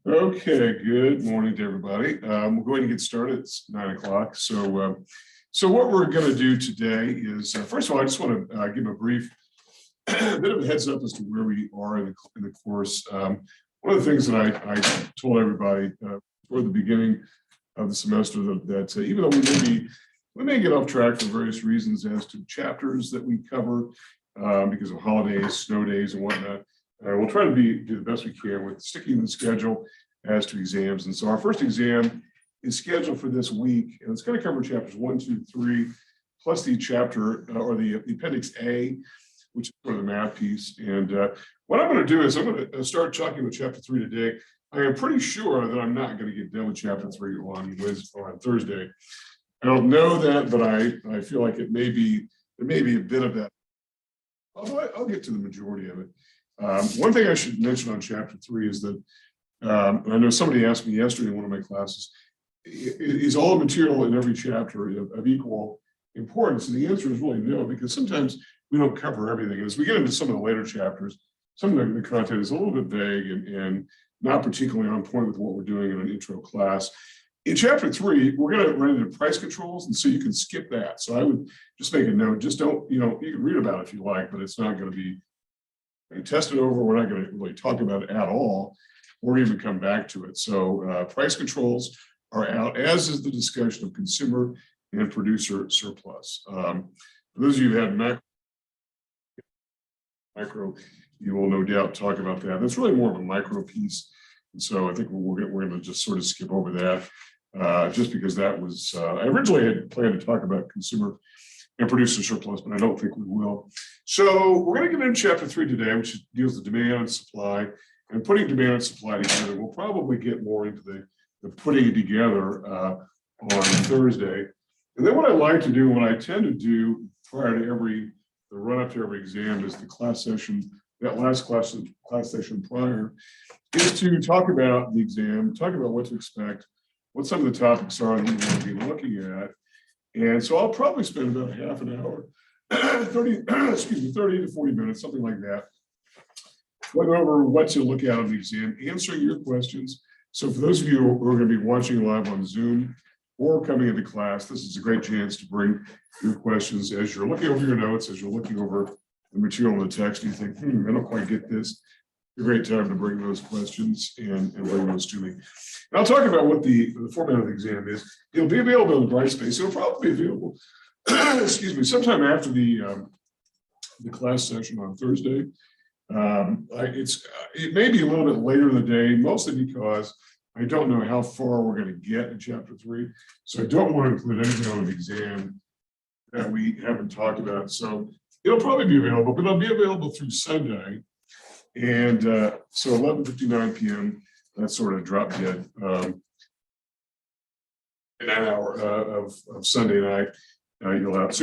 Okay, good morning to everybody. We're going to get started. It's 9 o'clock. So what we're going to do today is, first of all, I just want to give a brief bit of a heads up as to where we are in the course. One of the things that I told everybody toward the beginning of the semester that even though we may get off track for various reasons as to chapters that we cover because of holidays, snow days, and whatnot. We'll try to do the best we can with sticking to the schedule as to exams. And so our first exam is scheduled for this week, and it's going to cover chapters 1, 2, 3, plus the chapter or the appendix A, which is sort of the math piece. And what I'm going to do is I'm going to start talking about chapter 3 today. I am pretty sure that I'm not going to get done with chapter 3 on Thursday. I don't know that, but I feel like there may be a bit of that. Although I'll get to the majority of it. One thing I should mention on chapter 3 is that, I know somebody asked me yesterday in one of my classes, is all material in every chapter of equal importance? And the answer is really no, because sometimes we don't cover everything. As we get into some of the later chapters, some of the content is a little bit vague and not particularly on point with what we're doing in an intro class. In chapter 3, we're going to run into price controls, and so you can skip that. So I would just make a note, just don't, you can read about it if you like, but it's not going to be tested over. We're not going to really talk about it at all or even come back to it. So price controls are out, as is the discussion of consumer and producer surplus. For those of you who had micro, you will no doubt talk about that. That's really more of a micro piece. And so I think we're going to just sort of skip over that just because that was, I originally had planned to talk about consumer and producer surplus, but I don't think we will. So we're going to get into chapter 3 today, which deals with demand and supply, and putting demand and supply together. We'll probably get more into the putting it together on Thursday. And then what I like to do, what I tend to do prior to the run up to every exam is the class session, that last class session prior, is to talk about the exam, talk about what to expect, what some of the topics are that we want to be looking at. And so I'll probably spend about half an hour, 30 to 40 minutes, something like that, going over what to look at on the exam, answering your questions. So for those of you who are going to be watching live on Zoom or coming into class, this is a great chance to bring your questions as you're looking over your notes, as you're looking over the material in the text, and you think, I don't quite get this. It's a great time to bring those questions and bring those to me. And I'll talk about what the format of the exam is. It'll be available in Brightspace. It'll probably be available, excuse me, sometime after the class session on Thursday. It may be a little bit later in the day, mostly because I don't know how far we're going to get in chapter 3. So I don't want to include anything on the exam that we haven't talked about. So it'll probably be available, but it'll be available through Sunday. And so 11:59 p.m., that's sort of drop dead an hour of Sunday night. You'll have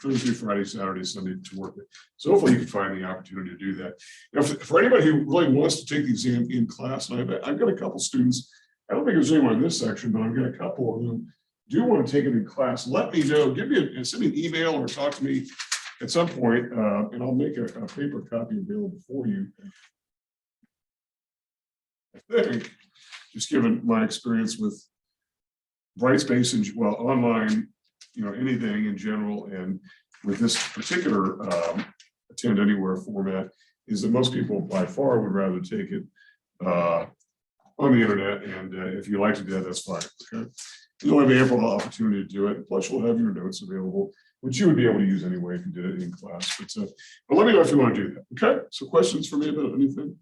Thursday, Friday, Saturday, Sunday to work with. So hopefully you can find the opportunity to do that. Now, for anybody who really wants to take the exam in class, and I've got a couple students, I don't think there's anyone in this section, but I've got a couple of them do want to take it in class. Let me know, send me an email or talk to me at some point, and I'll make a paper copy available for you. I think, just given my experience with Brightspace and online, anything in general, and with this particular attend anywhere format, is that most people by far would rather take it on the internet. And if you like to do that, that's fine. Okay, you'll have ample opportunity to do it. Plus, you'll have your notes available, which you would be able to use anyway if you did it in class. But let me know if you want to do that. Okay, so questions for me about anything?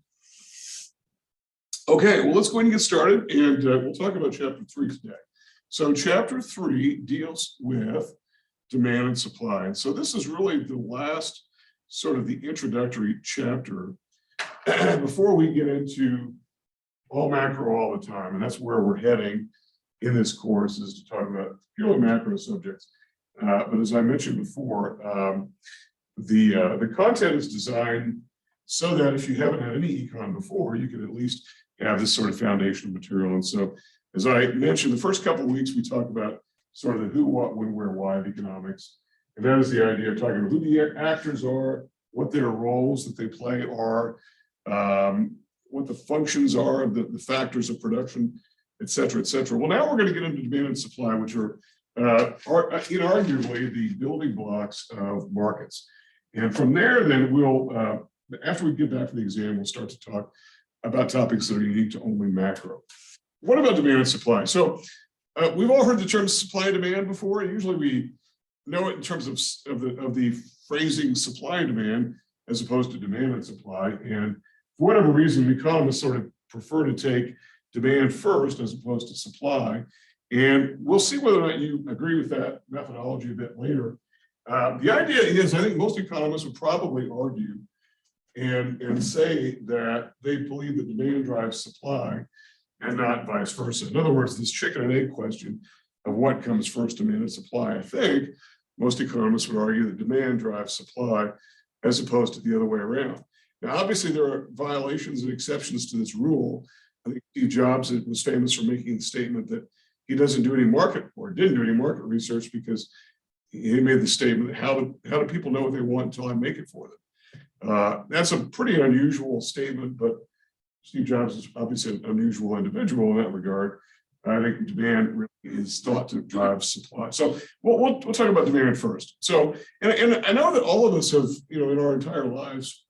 Okay, well, let's go ahead and get started, and we'll talk about chapter 3 today. So chapter 3 deals with demand and supply. And so this is really the last sort of the introductory chapter before we get into all macro all the time. And that's where we're heading in this course, is to talk about purely macro subjects. But as I mentioned before, the content is designed so that if you haven't had any econ before, you can at least have this sort of foundational material. And so, as I mentioned, the first couple of weeks, we talk about sort of the who, what, when, where, why of economics. And that is the idea of talking about who the actors are, what their roles that they play are, what the functions are of the factors of production, et cetera, et cetera. Well, now we're going to get into demand and supply, which are inarguably the building blocks of markets. And from there, then we'll, after we get back from the exam, we'll start to talk about topics that are unique to only macro. What about demand and supply? So we've all heard the term supply and demand before. Usually we know it in terms of the phrasing supply and demand as opposed to demand and supply. And for whatever reason, economists sort of prefer to take demand first as opposed to supply. And we'll see whether or not you agree with that methodology a bit later. The idea is, I think most economists would probably argue and say that they believe that demand drives supply and not vice versa. In other words, this chicken and egg question of what comes first, demand and supply, I think most economists would argue that demand drives supply as opposed to the other way around. Now, obviously, there are violations and exceptions to this rule. I think Steve Jobs was famous for making the statement that he doesn't do any market or didn't do any market research because he made the statement, how do people know what they want until I make it for them? That's a pretty unusual statement, but Steve Jobs is obviously an unusual individual in that regard. I think demand really is thought to drive supply. So we'll talk about demand first. So, and I know that all of us have, in our entire lives,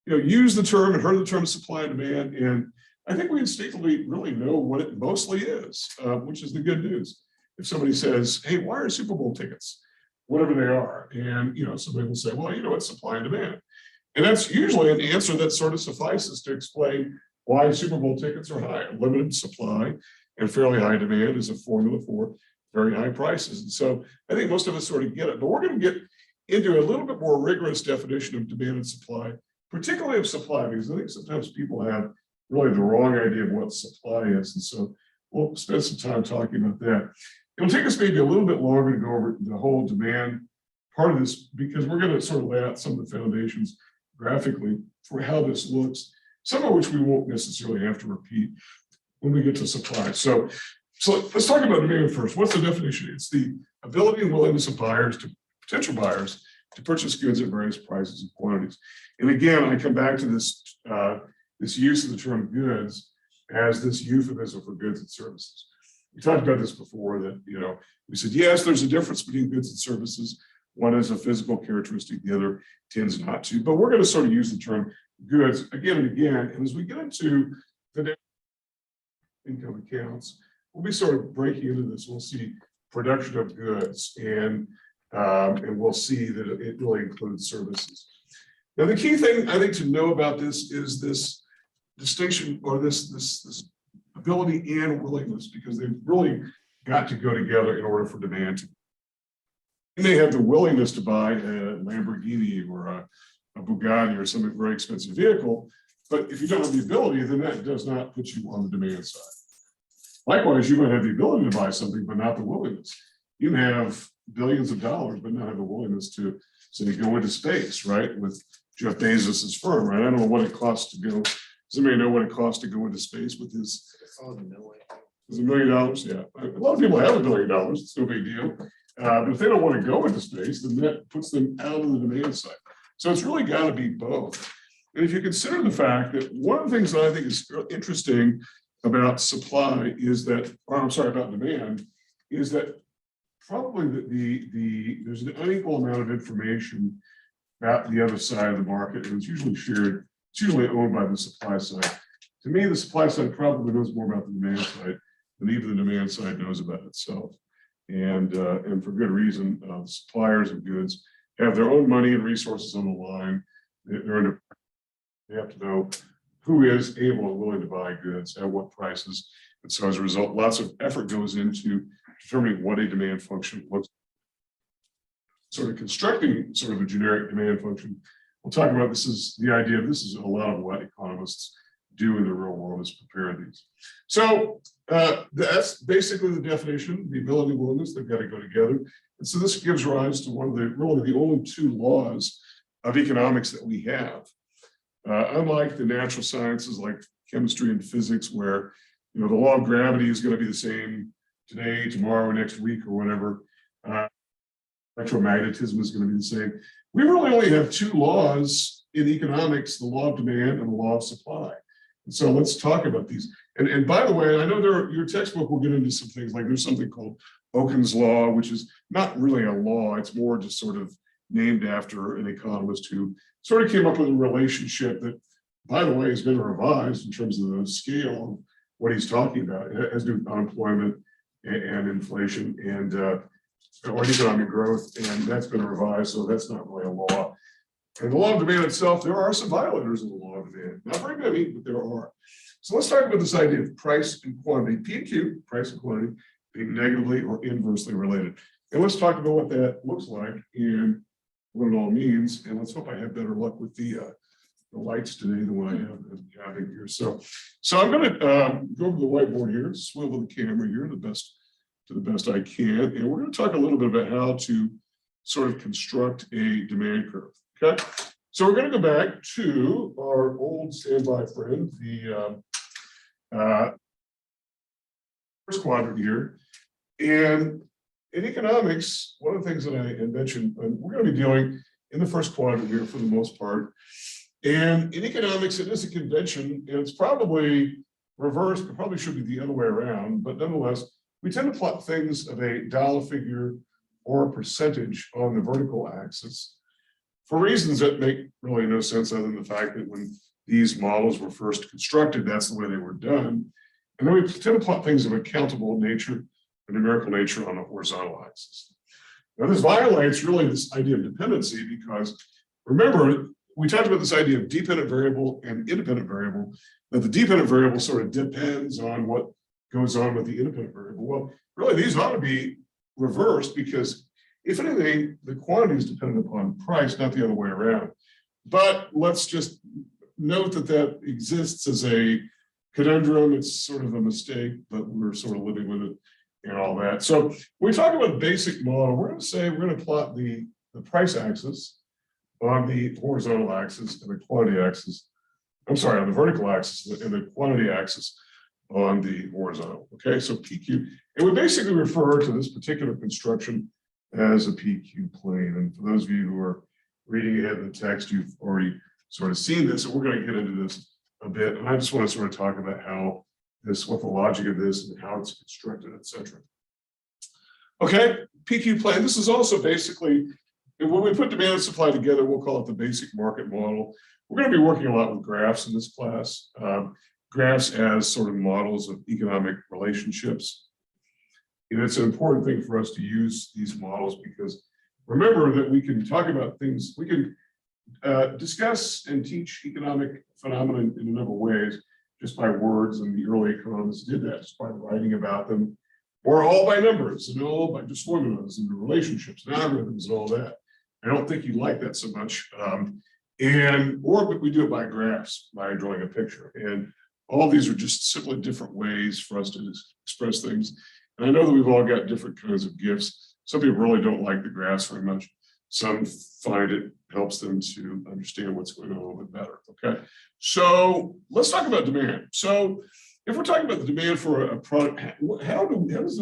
used the term and heard the term supply and demand, and I think we instinctively really know what it mostly is, which is the good news. If somebody says, hey, why are Super Bowl tickets? Whatever they are. And, somebody will say, well, it's supply and demand. And that's usually an answer that sort of suffices to explain why Super Bowl tickets are high. Limited supply and fairly high demand is a formula for very high prices. And so I think most of us sort of get it, but we're going to get into a little bit more rigorous definition of demand and supply, particularly of supply, because I think sometimes people have really the wrong idea of what supply is. And so we'll spend some time talking about that. It'll take us maybe a little bit longer to go over the whole demand part of this, because we're going to sort of lay out some of the foundations graphically for how this looks, some of which we won't necessarily have to repeat when we get to supply. So let's talk about demand first. What's the definition? It's the ability and willingness of potential buyers to purchase goods at various prices and quantities. And again, I come back to this, this use of the term goods as this euphemism for goods and services. We talked about this before that, we said, yes, there's a difference between goods and services. One is a physical characteristic, the other tends not to, but we're going to sort of use the term goods again and again. And as we get into the income accounts, we'll be sort of breaking into this. We'll see production of goods and we'll see that it really includes services. Now, the key thing I think to know about this is this distinction, or this ability and willingness, because they've really got to go together in order for demand to. You may have the willingness to buy a Lamborghini or a Bugatti or some very expensive vehicle, but if you don't have the ability, then that does not put you on the demand side. Likewise, you might have the ability to buy something, but not the willingness. You may have billions of dollars, but not have the willingness to, say, go into space, right? With Jeff Bezos's firm, right? I don't know what it costs to go. Does anybody know what it costs to go into space with his? Is $1 million? Yeah. A lot of people have $1 billion. It's no big deal. But if they don't want to go into space, then that puts them out of the demand side. So it's really got to be both. And if you consider the fact that one of the things that I think is interesting about supply is that, or I'm sorry, about demand, is that probably there's an unequal amount of information about the other side of the market, and it's usually shared, it's usually owned by the supply side. To me, the supply side probably knows more about the demand side than even the demand side knows about itself. And for good reason. The suppliers of goods have their own money and resources on the line. They have to know who is able and willing to buy goods at what prices. And so as a result, lots of effort goes into determining what a demand function looks like. Sort of constructing sort of a generic demand function. We'll talk about this is the idea. This is a lot of what economists do in the real world, is prepare these. So that's basically the definition, the ability and willingness, they've got to go together. And so this gives rise to one of the really the only two laws of economics that we have. Unlike the natural sciences like chemistry and physics, where the law of gravity is going to be the same today, tomorrow, next week, or whatever. Electromagnetism is going to be the same. We really only have two laws in economics, the law of demand and the law of supply. So let's talk about these. And by the way, I know your textbook will get into some things like there's something called Oken's law, which is not really a law. It's more just sort of named after an economist who sort of came up with a relationship that, by the way, has been revised in terms of the scale of what he's talking about. It has to do with unemployment and inflation and or economic growth, and that's been revised, so that's not really a law. And the law of demand itself, there are some violators of the law of demand. Not very many, but there are. So let's talk about this idea of price and quantity. P and Q, price and quantity, being negatively or inversely related. And let's talk about what that looks like and what it all means. And let's hope I have better luck with the lights today than what I have having here. So I'm going to go over the whiteboard here, swivel the camera here to the best I can. And we're going to talk a little bit about how to sort of construct a demand curve. Okay, so we're going to go back to our old standby friend, the first quadrant here. And in economics, one of the things that I had mentioned, we're going to be dealing in the first quadrant here for the most part. And in economics, it is a convention, and it's probably reversed. It probably should be the other way around, but nonetheless, we tend to plot things of a dollar figure or a percentage on the vertical axis for reasons that make really no sense other than the fact that when these models were first constructed, that's the way they were done. And then we tend to plot things of a countable nature, a numerical nature on the horizontal axis. Now this violates really this idea of dependency because remember, we talked about this idea of dependent variable and independent variable, that the dependent variable sort of depends on what goes on with the independent variable. Well, really these ought to be reversed because if anything, the quantity is dependent upon price, not the other way around. But let's just note that that exists as a conundrum. It's sort of a mistake, but we're sort of living with it and all that. So when we talk about the basic model, we're going to say we're going to plot the price axis on the horizontal axis and the quantity axis. I'm sorry, on the vertical axis and the quantity axis on the horizontal. Okay, so PQ. And we basically refer to this particular construction as a PQ plane. And for those of you who are reading ahead in the text, you've already sort of seen this, and we're going to get into this a bit. And I just want to sort of talk about how this, what the logic of this and how it's constructed, etc. Okay, PQ plane. This is also basically, when we put demand and supply together, we'll call it the basic market model. We're going to be working a lot with graphs in this class. Graphs as sort of models of economic relationships. And it's an important thing for us to use these models because remember that we can talk about things, we can discuss and teach economic phenomena in a number of ways just by words, and the early economists did that just by writing about them, or all by numbers and all by just formulas and relationships and algorithms and all that. I don't think you like that so much. Or we do it by graphs, by drawing a picture. And all these are just simply different ways for us to express things. And I know that we've all got different kinds of gifts. Some people really don't like the graphs very much. Some find it helps them to understand what's going on a little bit better, okay? So let's talk about demand. So if we're talking about the demand for a product, how does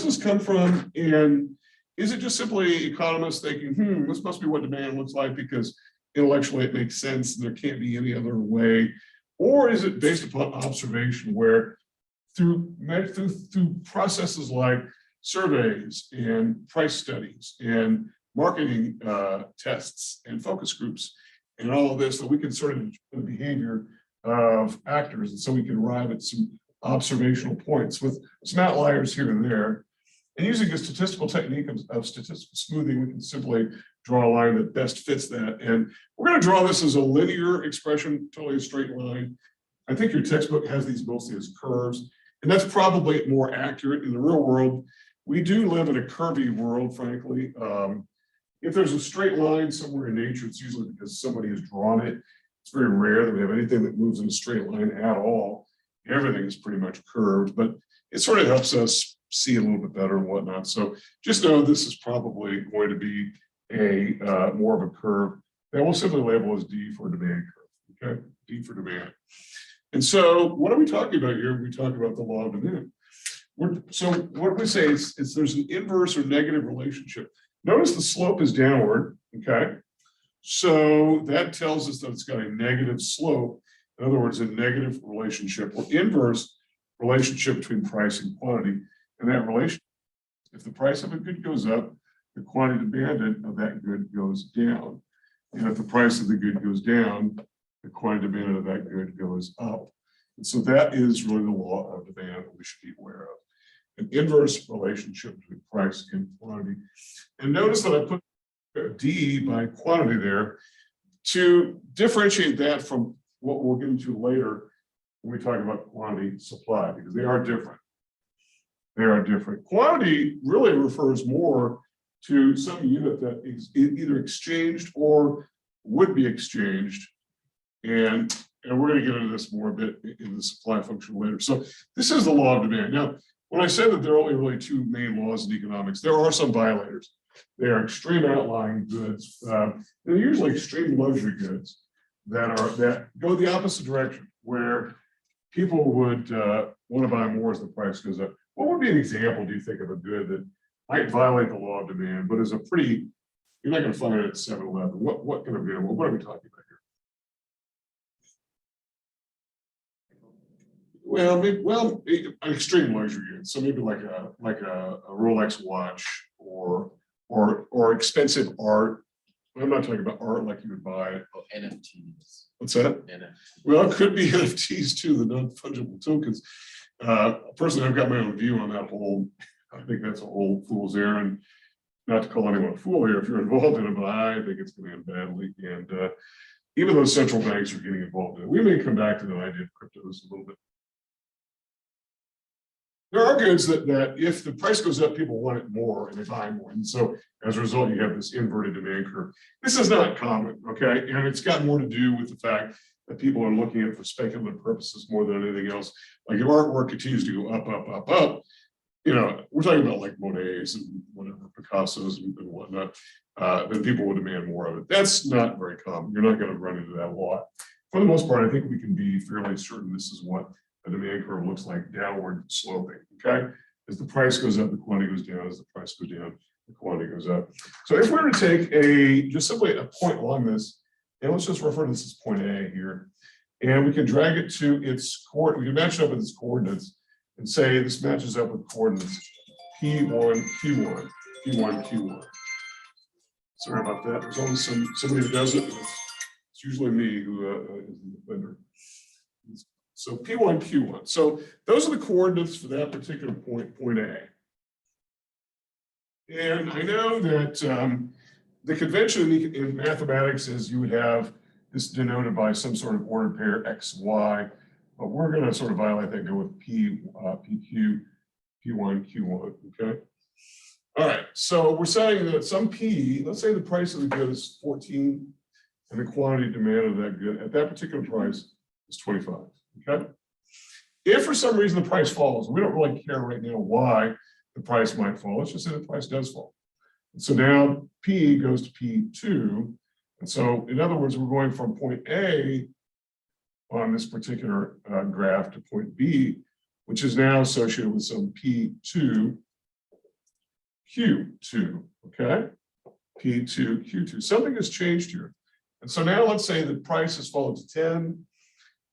this come from? And is it just simply economists thinking, this must be what demand looks like because intellectually it makes sense, there can't be any other way? Or is it based upon observation where through processes like surveys and price studies and marketing tests and focus groups and all of this, that we can sort of the behavior of actors, and so we can arrive at some observational points with some outliers here and there. And using a statistical technique of statistical smoothing, we can simply draw a line that best fits that. And we're going to draw this as a linear expression, totally a straight line. I think your textbook has these mostly as curves, and that's probably more accurate. In the real world, we do live in a curvy world, frankly. If there's a straight line somewhere in nature, it's usually because somebody has drawn it. It's very rare that we have anything that moves in a straight line at all. Everything is pretty much curved, but it sort of helps us see a little bit better and whatnot. So just know this is probably going to be a more of a curve that we'll simply label as D for demand curve, okay? D for demand. And so what are we talking about here? We talk about the law of demand. So what we say is there's an inverse or negative relationship. Notice the slope is downward, okay? So that tells us that it's got a negative slope. In other words, a negative relationship or inverse relationship between price and quantity. And that relationship, if the price of a good goes up, the quantity demanded of that good goes down. And if the price of the good goes down, the quantity demanded of that good goes up. And so that is really the law of demand that we should be aware of. An inverse relationship between price and quantity. And notice that I put D by quantity there to differentiate that from what we'll get into later when we talk about quantity supply, because they are different. They are different. Quantity really refers more to some unit that is either exchanged or would be exchanged. And we're going to get into this more a bit in the supply function later. So this is the law of demand. Now, when I said that there are only really two main laws in economics, there are some violators. They are extreme outlying goods. They're usually extreme luxury goods that go the opposite direction, where people would want to buy more as the price goes up. What would be an example, do you think, of a good that might violate the law of demand, but is a pretty, you're not going to find it at 7-Eleven. What kind of example? What are we talking about here? Well, maybe, an extreme luxury good. So maybe like a Rolex watch or expensive art. I'm not talking about art like you would buy. Oh, NFTs. What's that? NFTs. Well, it could be NFTs too, the non-fungible tokens. Personally, I've got my own view on that whole. I think that's a whole fool's errand. Not to call anyone a fool here if you're involved in it, but I think it's going to end badly. And even though central banks are getting involved in it, we may come back to the idea of cryptos a little bit. There are goods that if the price goes up, people want it more and they buy more. And so as a result, you have this inverted demand curve. This is not common, okay? And it's got more to do with the fact that people are looking at it for speculative purposes more than anything else. Like if artwork continues to go up, up, up, up, you know, we're talking about like Monets and whatever, Picassos and whatnot, then people will demand more of it. That's not very common. You're not going to run into that a lot. For the most part, I think we can be fairly certain this is what a demand curve looks like, downward sloping, okay? As the price goes up, the quantity goes down. As the price goes down, the quantity goes up. So if we were to take just simply a point along this, and let's just refer to this as point A here, and we can drag it to its coordinates, we can match it up with its coordinates and say this matches up with coordinates P1, Q1, P1, Q1. Sorry about that. There's always somebody who does it. It's usually me who is the offender. So P1, Q1. So those are the coordinates for that particular point, point A. And I know that the convention in mathematics is you would have this denoted by some sort of ordered pair X, Y, but we're going to sort of violate that, go with P, PQ, P1, Q1, okay? All right, so we're saying that some P, let's say the price of the good is 14 and the quantity demand of that good at that particular price is 25. Okay. If for some reason the price falls, we don't really care right now why the price might fall. Let's just say the price does fall. And so now P goes to P2. And so in other words, we're going from point A on this particular graph to point B, which is now associated with some P2, Q2, okay? P2, Q2. Something has changed here. And so now let's say the price has fallen to 10.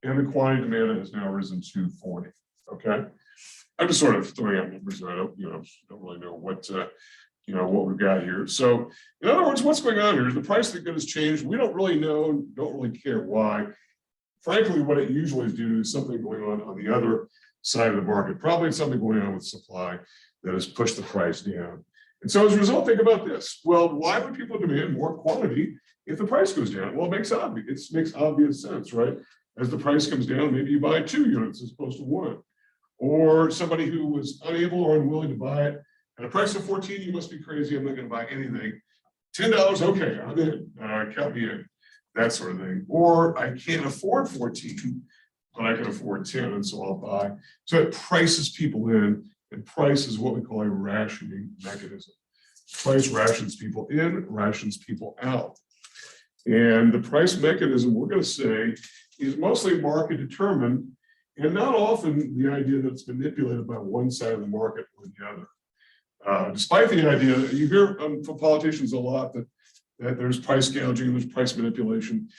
And the quantity demand has now risen to 40. Okay, I'm just sort of throwing out numbers. I don't really know what what we've got here. So, in other words, what's going on here? The price of the good has changed. We don't really know, don't really care why. Frankly, what it usually is due to is something going on the other side of the market. Probably something going on with supply that has pushed the price down. And so, as a result, think about this. Well, why would people demand more quantity if the price goes down? Well, it makes obvious sense, right? As the price comes down, maybe you buy 2 units as opposed to 1. Or somebody who was unable or unwilling to buy it at a price of 14, you must be crazy. I'm not going to buy anything. $10, okay, I'm in. Count me in. That sort of thing. Or I can't afford 14, but I can afford 10, and so I'll buy. So it prices people in, and price is what we call a rationing mechanism. Price rations people in, rations people out. And the price mechanism, we're going to say, is mostly market determined, and not often the idea that it's manipulated by one side of the market or the other. Despite the idea, you hear from politicians a lot that there's price gouging, there's price manipulation.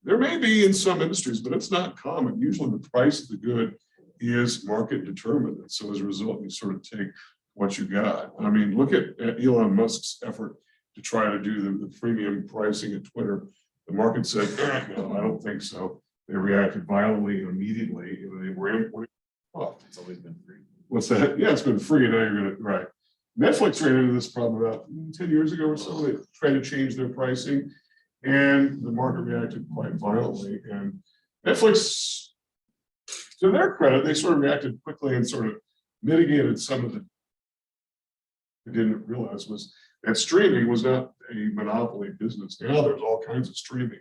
There may be in some industries, but it's not common. Usually the price of the good is market determined. And so as a result, you sort of take what you got. I mean, look at Elon Musk's effort to try to do the premium pricing at Twitter. The market said, no, I don't think so. They reacted violently and immediately. And they were off. It's always been free. What's that? Yeah, it's been free. Now you're going to, right. Netflix ran into this problem about 10 years ago or so. They tried to change their pricing and the market reacted quite violently. And Netflix, to their credit, they sort of reacted quickly and sort of mitigated some of the they didn't realize was that streaming was not a monopoly business. Now there's all kinds of streaming.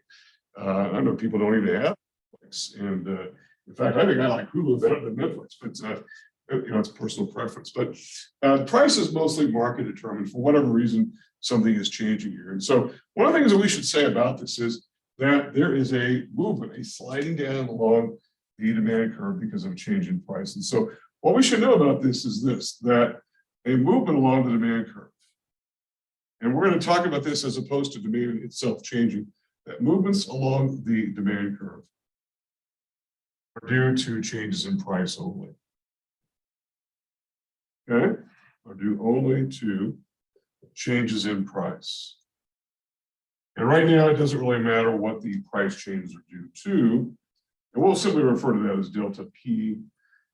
I know people don't even have Netflix. And in fact, I think I like Hulu better than Netflix, but it's personal preference. But the price is mostly market determined. For whatever reason, something is changing here. And so one of the things that we should say about this is that there is a movement, a sliding down along the demand curve because of a change in price. And so what we should know about this is this, that a movement along the demand curve, and we're going to talk about this as opposed to demand itself changing, that movements along the demand curve are due to changes in price only. Okay, are due only to changes in price. And right now, it doesn't really matter what the price changes are due to. And we'll simply refer to that as delta P.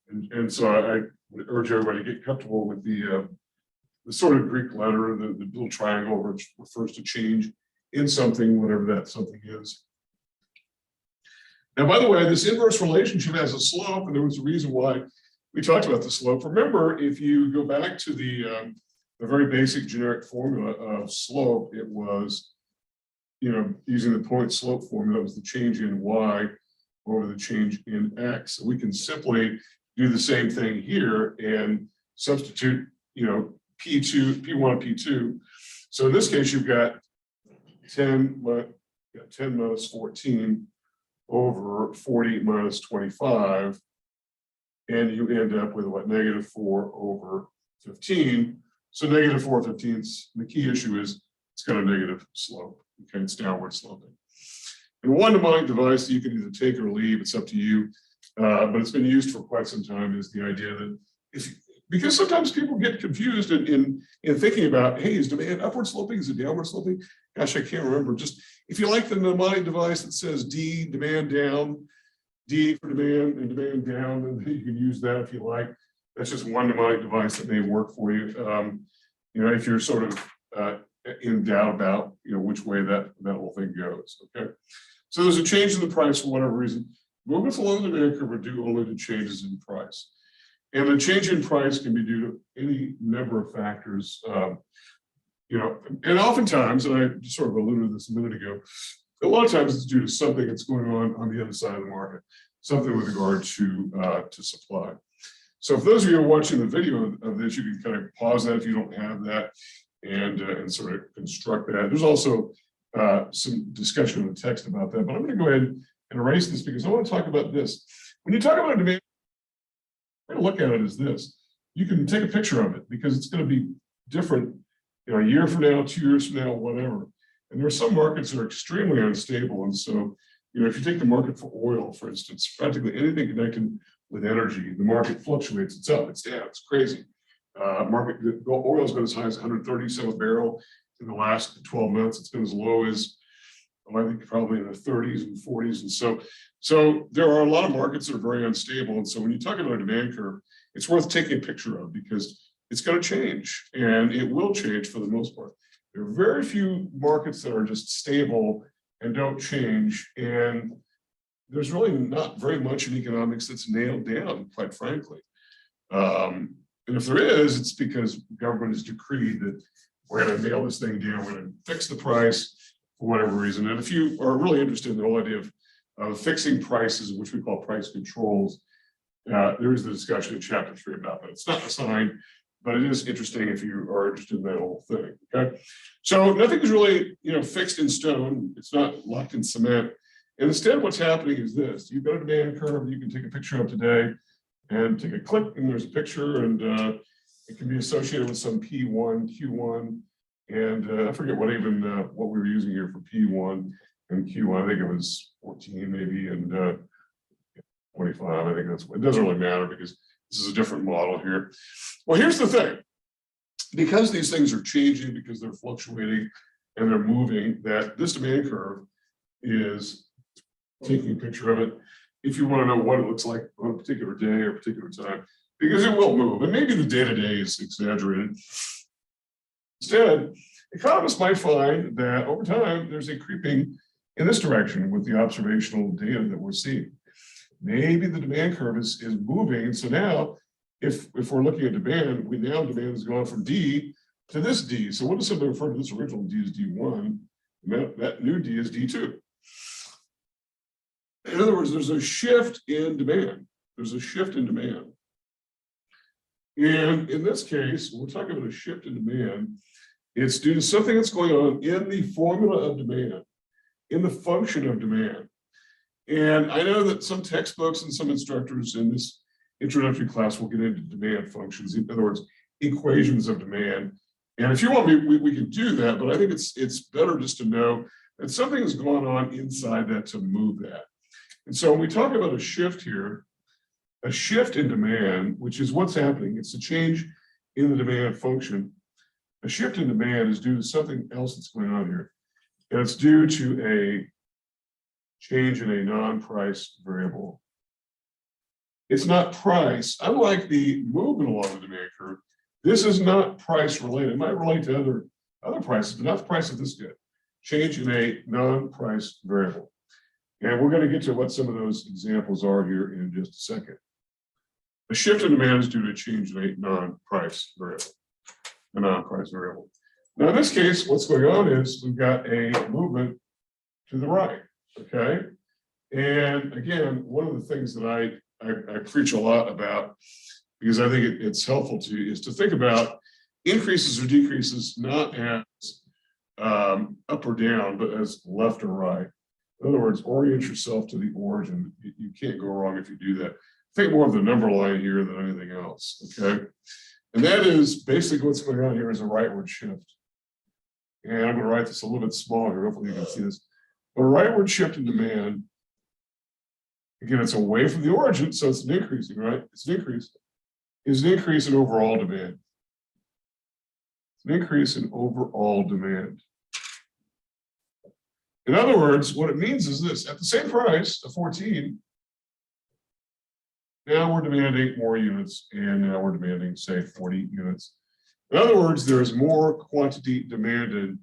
And so I would urge everybody to get comfortable with the sort of Greek letter, the little triangle, which refers to change in something, whatever that something is. Now, by the way, this inverse relationship has a slope, and there was a reason why we talked about the slope. Remember, if you go back to the very basic generic formula of slope, it was, using the point slope formula, it was the change in y over the change in x. So we can simply do the same thing here and substitute, P2, P1, P2. So in this case, you've got 10 minus 14 over 40 minus 25. And you end up with what, negative 4 over 15. So negative 4/15. The key issue is it's got a negative slope. Okay, it's downward sloping. And one mnemonic device that you can either take or leave, it's up to you. But it's been used for quite some time, is the idea that because sometimes people get confused in thinking about, hey, is demand upward sloping? Is it downward sloping? Gosh, I can't remember. Just if you like the mnemonic device that says D, demand down, D for demand and demand down, and you can use that if you like. That's just one mnemonic device that may work for you. If you're sort of in doubt about which way that whole thing goes. Okay, so there's a change in the price for whatever reason. Movements along the demand curve are due only to changes in price, and the change in price can be due to any number of factors. And oftentimes, and I just sort of alluded to this a minute ago, a lot of times it's due to something that's going on the other side of the market, something with regard to supply. So for those of you who are watching the video of this, you can kind of pause that if you don't have that and sort of construct that. There's also some discussion in the text about that, but I'm going to go ahead and erase this because I want to talk about this. When you talk about demand, we're going to look at it as this. You can take a picture of it because it's going to be different, a year from now, 2 years from now, whatever. And there are some markets that are extremely unstable. And so, if you take the market for oil, for instance, practically anything connected with energy, the market fluctuates. It's up, it's down, it's crazy. Oil's been as high as 137 a barrel in the last 12 months. It's been as low as, I think, probably in the 30s and 40s. And so there are a lot of markets that are very unstable. And so when you talk about a demand curve, it's worth taking a picture of because it's going to change, and it will change for the most part. There are very few markets that are just stable and don't change. And there's really not very much in economics that's nailed down, quite frankly. And if there is, it's because government has decreed that we're going to nail this thing down, we're going to fix the price for whatever reason. And if you are really interested in the whole idea of fixing prices, which we call price controls, there is the discussion in chapter 3 about that. It's not assigned, but it is interesting if you are interested in that whole thing. Okay, so nothing is really fixed in stone. It's not locked in cement. And instead, what's happening is this: you've got a demand curve you can take a picture of today, and take a click, and there's a picture, and it can be associated with some P1, Q1, and I forget what we were using here for P1. and Q1, I think it was 14 maybe, and 25. I think it doesn't really matter because this is a different model here. Well, here's the thing. Because these things are changing, because they're fluctuating and they're moving, that this demand curve is taking a picture of it. If you want to know what it looks like on a particular day or particular time, because it will move, and maybe the day-to-day is exaggerated. Instead, economists might find that over time, there's a creeping in this direction with the observational data that we're seeing. Maybe the demand curve is moving. So now, if we're looking at demand, demand has gone from D to this D. So what does somebody refer to this original D as D1? That new D is D2. In other words, there's a shift in demand. There's a shift in demand. And in this case, when we're talking about a shift in demand, it's due to something that's going on in the formula of demand, in the function of demand. And I know that some textbooks and some instructors in this introductory class will get into demand functions, in other words, equations of demand. And if you want me, we can do that, but I think it's better just to know that something has gone on inside that to move that. And so when we talk about a shift here, a shift in demand, which is what's happening, it's a change in the demand function. A shift in demand is due to something else that's going on here. And it's due to a change in a non-price variable. It's not price. Unlike the movement along the demand curve, this is not price related. It might relate to other prices, but not the price of this good. Change in a non-price variable. And we're going to get to what some of those examples are here in just a second. A shift in demand is due to a change in a non-price variable. A non-price variable. Now in this case, what's going on is we've got a movement to the right. Okay. And again, one of the things that I preach a lot about, because I think it's helpful to you, is to think about increases or decreases not as up or down, but as left or right. In other words, orient yourself to the origin. You can't go wrong if you do that. Think more of the number line here than anything else. Okay. And that is basically what's going on here is a rightward shift. And I'm going to write this a little bit smaller. Hopefully you can see this. But a rightward shift in demand, again, it's away from the origin, so it's an increasing, right? It's an increase. Is an increase in overall demand. It's an increase in overall demand. In other words, what it means is this: at the same price of 14, now we're demanding more units, and now we're demanding, say, 40 units. In other words, there is more quantity demanded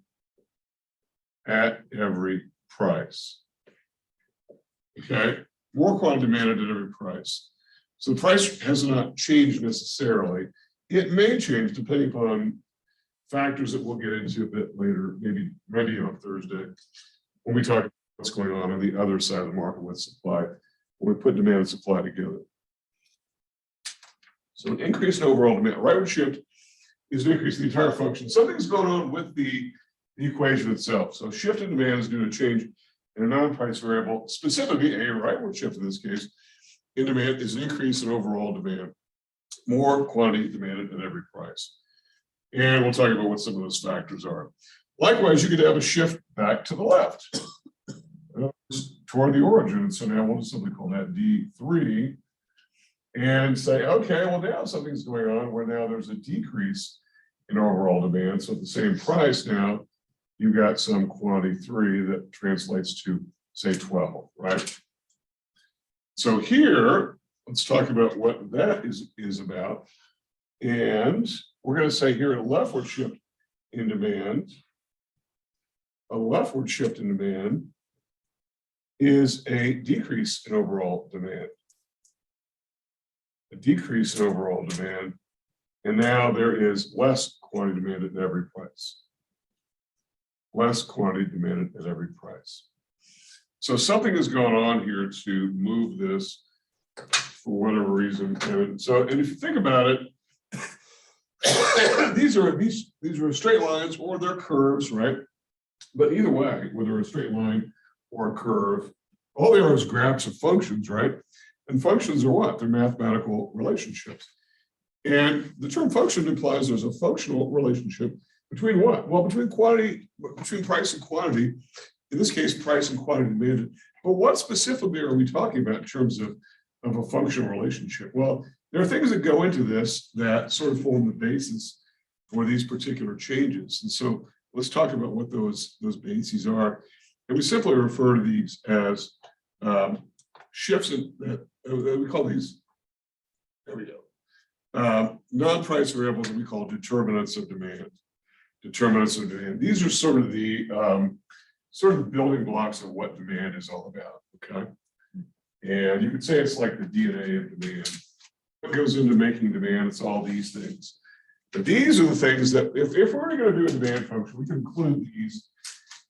at every price. Okay, more quantity demanded at every price. So the price has not changed necessarily. It may change depending upon factors that we'll get into a bit later, maybe on Thursday, when we talk about what's going on the other side of the market with supply, when we put demand and supply together. So an increase in overall demand, rightward shift is an increase in the entire function. Something's going on with the equation itself. So shift in demand is due to change in a non-price variable, specifically a rightward shift in this case. In demand is an increase in overall demand, more quantity demanded at every price. And we'll talk about what some of those factors are. Likewise, you could have a shift back to the left toward the origin. So now we'll just simply call that D3 and say, okay, well, now something's going on where now there's a decrease in overall demand. So at the same price now, you've got some quantity 3 that translates to, say, 12, right? So here, let's talk about what that is about. And we're going to say here a leftward shift in demand. A leftward shift in demand is a decrease in overall demand. A decrease in overall demand. And now there is less quantity demanded at every price. Less quantity demanded at every price. So something has gone on here to move this for whatever reason. And if you think about it, these are straight lines or they're curves, right? But either way, whether a straight line or a curve, all they are is graphs of functions, right? And functions are what? They're mathematical relationships. And the term function implies there's a functional relationship between what? Well, between price and quantity in this case, price and quantity demanded. But what specifically are we talking about in terms of a functional relationship? Well, there are things that go into this that sort of form the basis for these particular changes. And so let's talk about what those bases are. And we simply refer to these as shifts in that we call these, there we go, non-price variables that we call determinants of demand. Determinants of demand. These are sort of the building blocks of what demand is all about, okay? And you could say it's like the DNA of demand. What goes into making demand, it's all these things. But these are the things that, if we're going to do a demand function, we can include these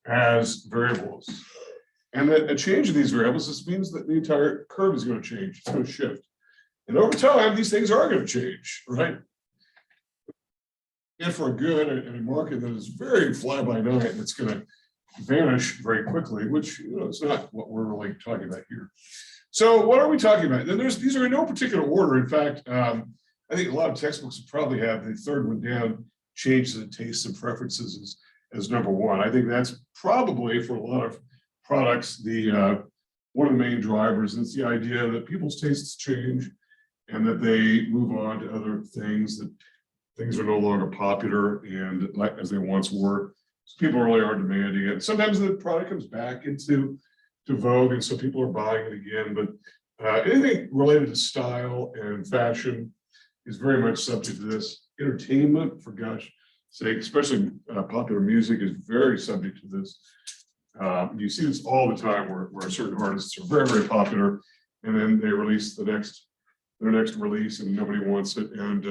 as variables. And that a change in these variables, this means that the entire curve is going to change, it's going to shift. And over time, these things are going to change, right? And for a good in a market that is very fly-by-night, and it's going to vanish very quickly, which, you know, it's not what we're really talking about here. So what are we talking about? Then these are in no particular order. In fact, I think a lot of textbooks would probably have the third one down, changes in tastes and preferences as number one. I think that's probably, for a lot of products, the one of the main drivers. And it's the idea that people's tastes change and that they move on to other things, that things are no longer popular and like as they once were. So people really are demanding it. Sometimes the product comes back into vogue, and so people are buying it again. But anything related to style and fashion is very much subject to this. Entertainment, for gosh sake, especially popular music, is very subject to this. You see this all the time where certain artists are very, very popular, and then they release their next release and nobody wants it. And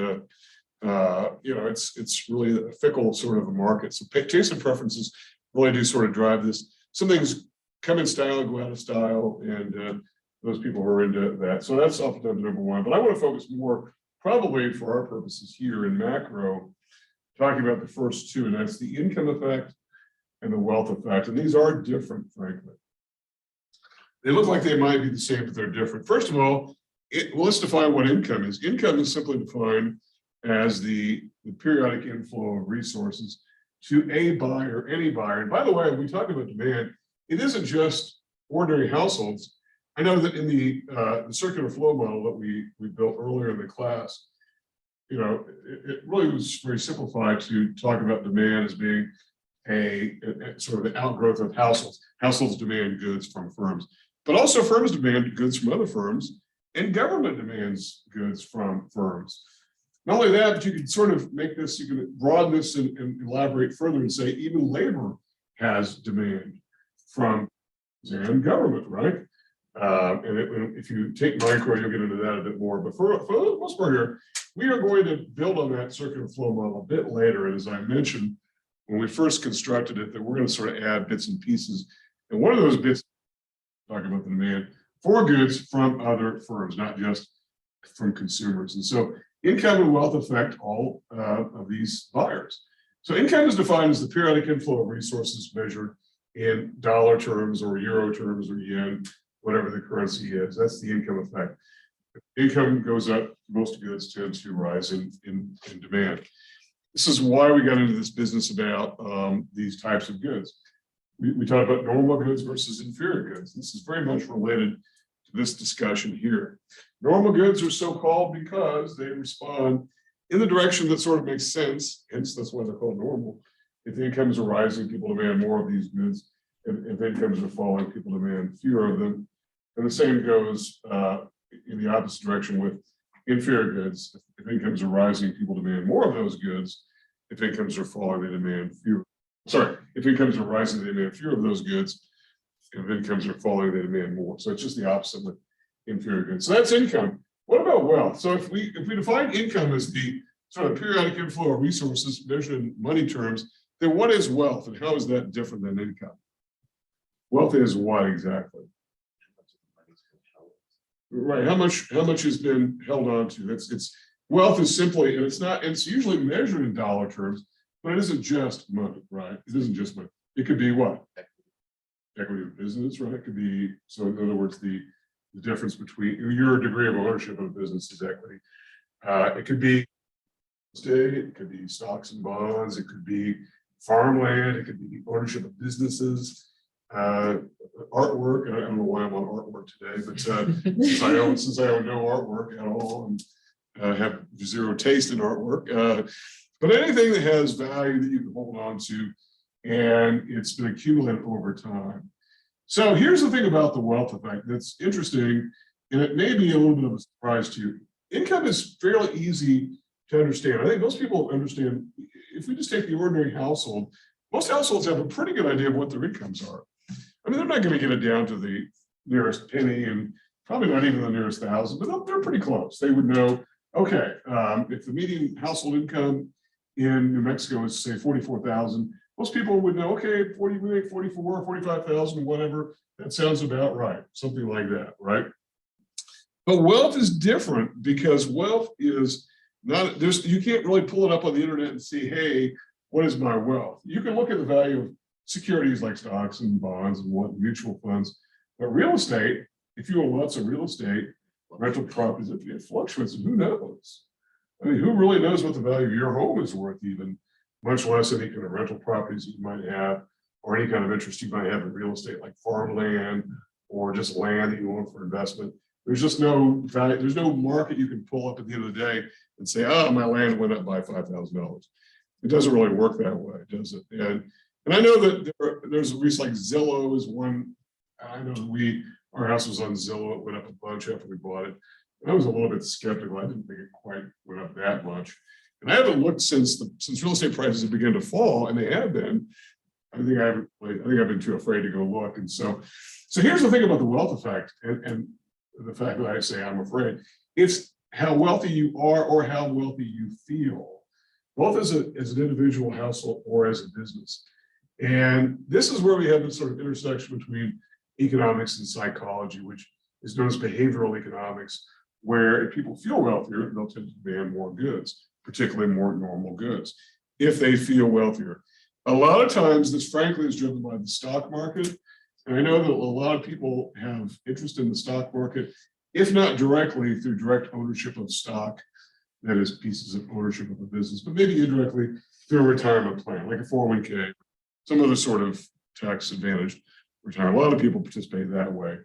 you know, it's really a fickle sort of a market. So taste and preferences really do sort of drive this. Some things come in style and go out of style, and those people who are into that. So that's oftentimes number one. But I want to focus more, probably for our purposes here in macro, talking about the first two, and that's the income effect and the wealth effect. And these are different, frankly. They look like they might be the same, but they're different. First of all, well, let's define what income is. Income is simply defined as the periodic inflow of resources to a buyer, any buyer. And by the way, when we talk about demand, it isn't just ordinary households. I know that in the circular flow model that we built earlier in the class, you know, it really was very simplified to talk about demand as being a sort of an outgrowth of households. Households demand goods from firms, but also firms demand goods from other firms, and government demands goods from firms. Not only that, but you can sort of make this, you can broaden this and elaborate further and say even labor has demand from and government, right? And if you take micro, you'll get into that a bit more. But for the most part here, we are going to build on that circular flow model a bit later. And as I mentioned, when we first constructed it, that we're going to sort of add bits and pieces. And one of those bits, talking about the demand for goods from other firms, not just from consumers. And so income and wealth affect all of these buyers. So income is defined as the periodic inflow of resources measured in dollar terms or euro terms or yen, whatever the currency is. That's the income effect. If income goes up, most goods tend to rise in demand. This is why we got into this business about these types of goods. We talked about normal goods versus inferior goods. This is very much related to this discussion here. Normal goods are so called because they respond in the direction that sort of makes sense, hence that's why they're called normal. If incomes are rising, people demand more of these goods. If incomes are falling, people demand fewer of them. And the same goes in the opposite direction with inferior goods. If incomes are rising, people demand more of those goods. If incomes are falling, they demand fewer. Sorry, if incomes are rising, they demand fewer of those goods. If incomes are falling, they demand more. So it's just the opposite with inferior goods. So that's income. What about wealth? So if we define income as the sort of periodic inflow of resources measured in money terms, then what is wealth and how is that different than income? Wealth is what exactly? Right. How much has been held on to? It's wealth is simply, and it's usually measured in dollar terms, but it isn't just money, right? It isn't just money. It could be what? Equity of business, right? It could be, so in other words, the difference between your degree of ownership of a business is equity. It could be estate, it could be stocks and bonds, it could be farmland, it could be ownership of businesses. artwork. I don't know why I'm on artwork today, but since I own no artwork at all and have zero taste in artwork, but anything that has value that you can hold on to, and it's been accumulated over time. So here's the thing about the wealth effect that's interesting, and it may be a little bit of a surprise to you. Income is fairly easy to understand. I think most people understand, if we just take the ordinary household, most households have a pretty good idea of what their incomes are. I mean, they're not going to get it down to the nearest penny and probably not even the nearest thousand, but they're pretty close. They would know, okay, if the median household income in New Mexico is say 44,000, most people would know, okay, 44, 45,000, whatever, that sounds about right, something like that, right? But wealth is different because wealth is not, you can't really pull it up on the internet and see, hey, what is my wealth? You can look at the value of securities like stocks and bonds and what mutual funds, but real estate, if you own lots of real estate, rental properties, it fluctuates, and who knows? I mean, who really knows what the value of your home is worth even, much less any kind of rental properties that you might have, or any kind of interest you might have in real estate like farmland or just land that you own for investment. There's just no value, there's no market you can pull up at the end of the day and say, oh, my land went up by $5,000. It doesn't really work that way, does it? And I know that there's a reason like Zillow is one. I know that our house was on Zillow, it went up a bunch after we bought it. And I was a little bit skeptical. I didn't think it quite went up that much. And I haven't looked since real estate prices have begun to fall, and they have been. I think I've been too afraid to go look. And so here's the thing about the wealth effect, and the fact that I say I'm afraid, it's how wealthy you are or how wealthy you feel, both as an individual household or as a business. And this is where we have this sort of intersection between economics and psychology, which is known as behavioral economics, where if people feel wealthier, they'll tend to demand more goods, particularly more normal goods, if they feel wealthier. A lot of times this frankly is driven by the stock market. And I know that a lot of people have interest in the stock market, if not directly through direct ownership of stock, that is pieces of ownership of a business, but maybe indirectly through a retirement plan, like a 401k, some other sort of tax advantaged retirement. A lot of people participate that way.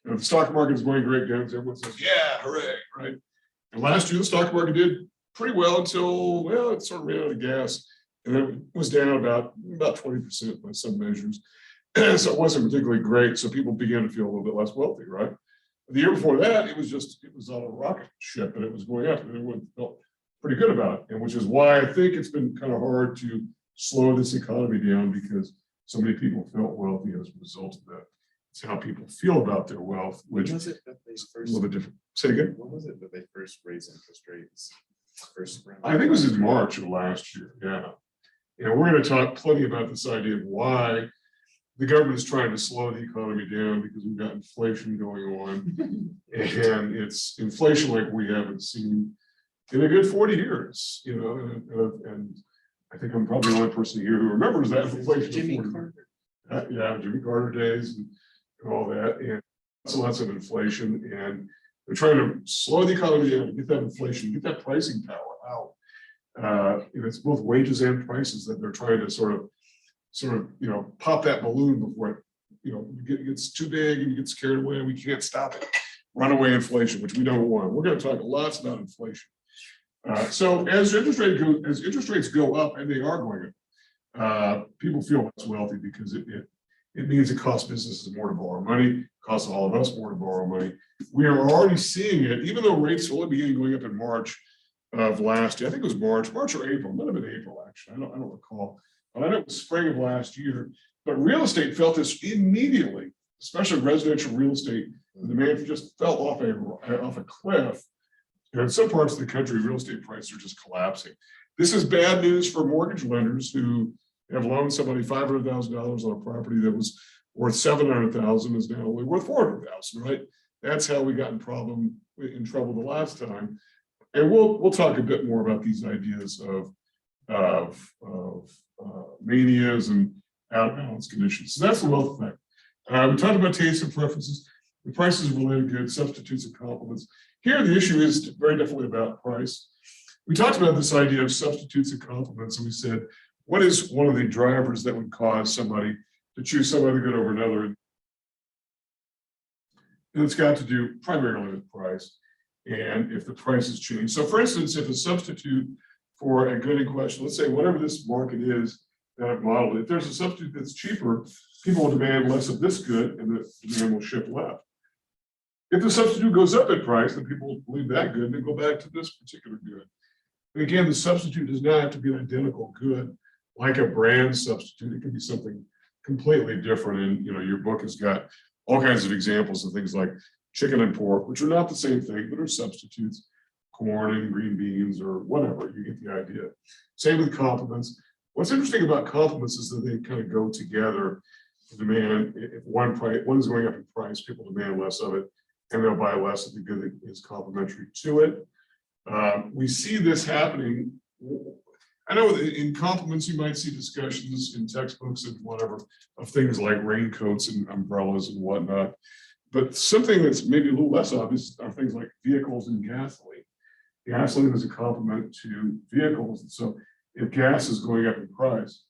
And if the stock market is going great guns, everyone says, yeah, hooray, right? And last year, the stock market did pretty well until, well, it sort of ran out of gas. And it was down about 20% by some measures. So it wasn't particularly great. So people began to feel a little bit less wealthy, right? The year before that, it was on a rocket ship and it was going up and everyone felt pretty good about it. And which is why I think it's been kind of hard to slow this economy down, because so many people felt wealthy as a result of that. It's how people feel about their wealth, which is a little bit different. Say again? When was it that they first raised interest rates? I think it was in March of last year. Yeah. And we're going to talk plenty about this idea of why the government is trying to slow the economy down, because we've got inflation going on. And it's inflation like we haven't seen in a good 40 years, you know, and I think I'm probably the only person here who remembers that inflation. Jimmy Carter. Yeah, Jimmy Carter days and all that. And lots of inflation. And they're trying to slow the economy down, get that inflation, get that pricing power out. And it's both wages and prices that they're trying to sort of, you know, pop that balloon before it, you know, gets too big and you get scared away and we can't stop it. Runaway inflation, which we don't want. We're going to talk lots about inflation. So as interest rates go up, and they are going up, people feel less wealthy because it means it costs businesses more to borrow money, it costs all of us more to borrow money. We are already seeing it, even though rates only began going up in March of last year. I think it was March or April. It might have been April, actually. I don't recall. But I know it was spring of last year. But real estate felt this immediately, especially residential real estate. The demand just fell off a cliff. And in some parts of the country, real estate prices are just collapsing. This is bad news for mortgage lenders who have loaned somebody $500,000 on a property that was worth $700,000 is now only worth $400,000, right? That's how we got in trouble the last time. And we'll talk a bit more about these ideas of manias and out of balance conditions. So that's the wealth effect. We talked about tastes and preferences. The prices of related goods, substitutes and complements. Here, the issue is very definitely about price. We talked about this idea of substitutes and complements, and we said, what is one of the drivers that would cause somebody to choose some other good over another. And it's got to do primarily with price. And if the prices change. So for instance, if a substitute for a good in question, let's say whatever this market is that I've modeled, if there's a substitute that's cheaper, people will demand less of this good and the demand will shift left. If the substitute goes up in price, then people will believe that good and then go back to this particular good. And again, the substitute does not have to be an identical good like a brand substitute. It can be something completely different. And your book has got all kinds of examples of things like chicken and pork, which are not the same thing, but are substitutes, corn and green beans or whatever. You get the idea. Same with complements. What's interesting about complements is that they kind of go together. Demand, if one's going up in price, people demand less of it, and they'll buy less of the good that is complementary to it. We see this happening. I know in complements, you might see discussions in textbooks and whatever of things like raincoats and umbrellas and whatnot. But something that's maybe a little less obvious are things like vehicles and gasoline. Gasoline is a complement to vehicles. And so if gas is going up in price,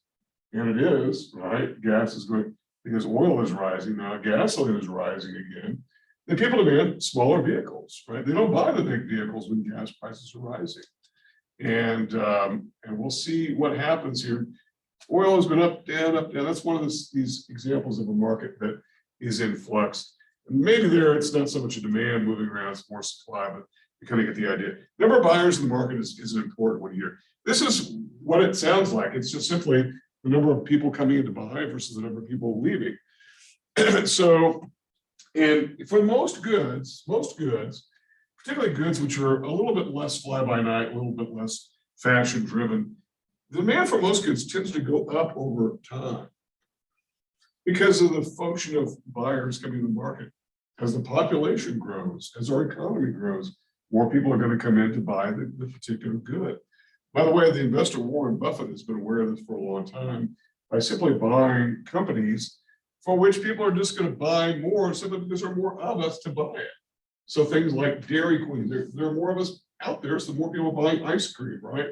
and it is, right? Gas is going, because oil is rising now, gasoline is rising again. Then people demand smaller vehicles, right? They don't buy the big vehicles when gas prices are rising. And we'll see what happens here. Oil has been up, down, up, down. That's one of these examples of a market that is in flux. And maybe there it's not so much a demand moving around, it's more supply, but you kind of get the idea. Number of buyers in the market is an important one here. This is what it sounds like. It's just simply the number of people coming in to buy versus the number of people leaving. So, and for most goods, particularly goods which are a little bit less fly-by-night, a little bit less fashion-driven, the demand for most goods tends to go up over time because of the function of buyers coming to the market. As the population grows, as our economy grows, more people are going to come in to buy the particular good. By the way, the investor Warren Buffett has been aware of this for a long time by simply buying companies for which people are just going to buy more simply because there are more of us to buy it. So things like Dairy Queen, there are more of us out there, so more people buying ice cream, right?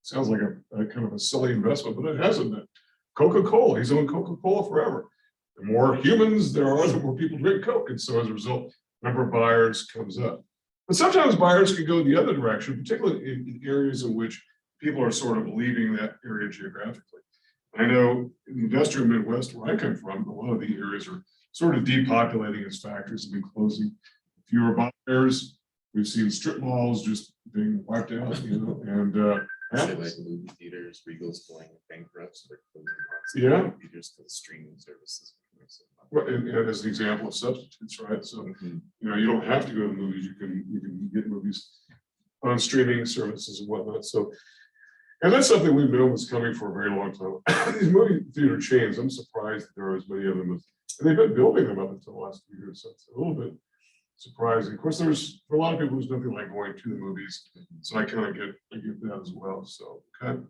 Sounds like a kind of a silly investment, but it hasn't been. Coca-Cola, he's owned Coca-Cola forever. The more humans there are, the more people drink Coke. And so as a result, the number of buyers comes up. But sometimes buyers can go the other direction, particularly in areas in which people are sort of leaving that area geographically. I know in the industrial Midwest where I come from, a lot of the areas are sort of depopulating as factories have been closing. Fewer buyers. We've seen strip malls just being wiped out, and Say like movie theaters, Regal's going bankrupt, so they're closing lots of Yeah. movie theaters to the streaming services. and as an example of substitutes, right? So you don't have to go to the movies. You can get movies on streaming services and whatnot. So, and that's something we've known was coming for a very long time. These movie theater chains, I'm surprised that there are as many of them as, and they've been building them up until the last few years. So it's a little bit surprising. Of course, there's for a lot of people, there's nothing like going to the movies. So I kind of get that as well. So okay.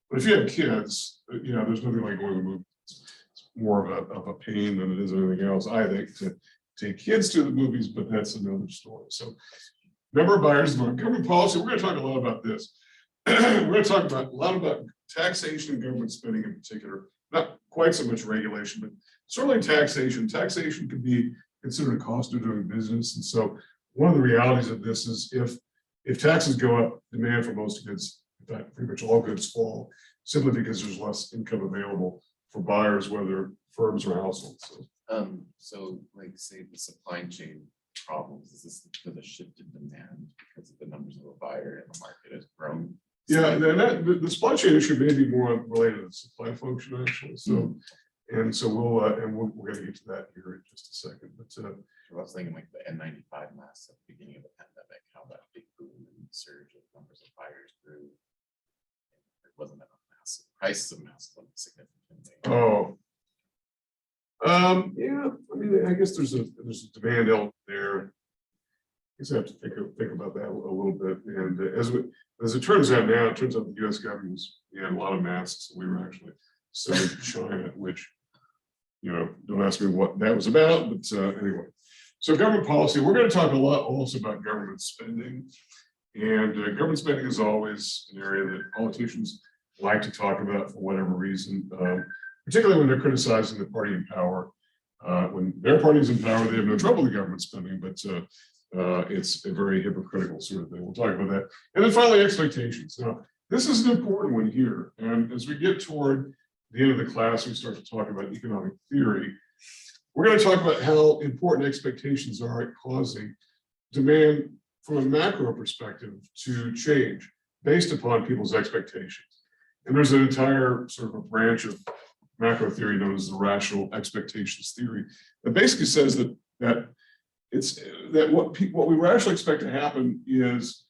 But if you have kids, there's nothing like going to the movies. It's more of a pain than it is anything else, I think, to take kids to the movies, but that's another story. So number of buyers, government policy, we're going to talk a lot about this. We're going to talk a lot about taxation and government spending in particular, not quite so much regulation, but certainly taxation. Taxation could be considered a cost of doing business. And so one of the realities of this is if taxes go up, demand for most goods, in fact, pretty much all goods fall, simply because there's less income available for buyers, whether firms or households. So like say the supply chain problems, is this because of shift in demand because of the numbers of a buyer and the market has grown? Yeah, the supply chain issue may be more related to the supply function actually. So, and so we're going to get to that here in just a second. But I was thinking like the N95 masks at the beginning of the pandemic, how that big boom and surge of numbers of buyers grew. It wasn't enough masks. Prices of masks went significantly. oh, yeah. I mean, I guess there's a demand element there. I guess I have to think about that a little bit. And as it turns out now, it turns out the U.S. government had a lot of masks that we were actually selling to China, which, don't ask me what that was about, but anyway. So government policy, we're going to talk a lot also about government spending. And government spending is always an area that politicians like to talk about for whatever reason. particularly when they're criticizing the party in power. When their party's in power, they have no trouble with government spending, but it's a very hypocritical sort of thing. We'll talk about that. And then finally, expectations. Now, this is an important one here. And as we get toward the end of the class, we start to talk about economic theory. We're going to talk about how important expectations are at causing demand from a macro perspective to change based upon people's expectations. And there's an entire sort of a branch of macro theory known as the rational expectations theory that basically says that what we rationally expect to happen is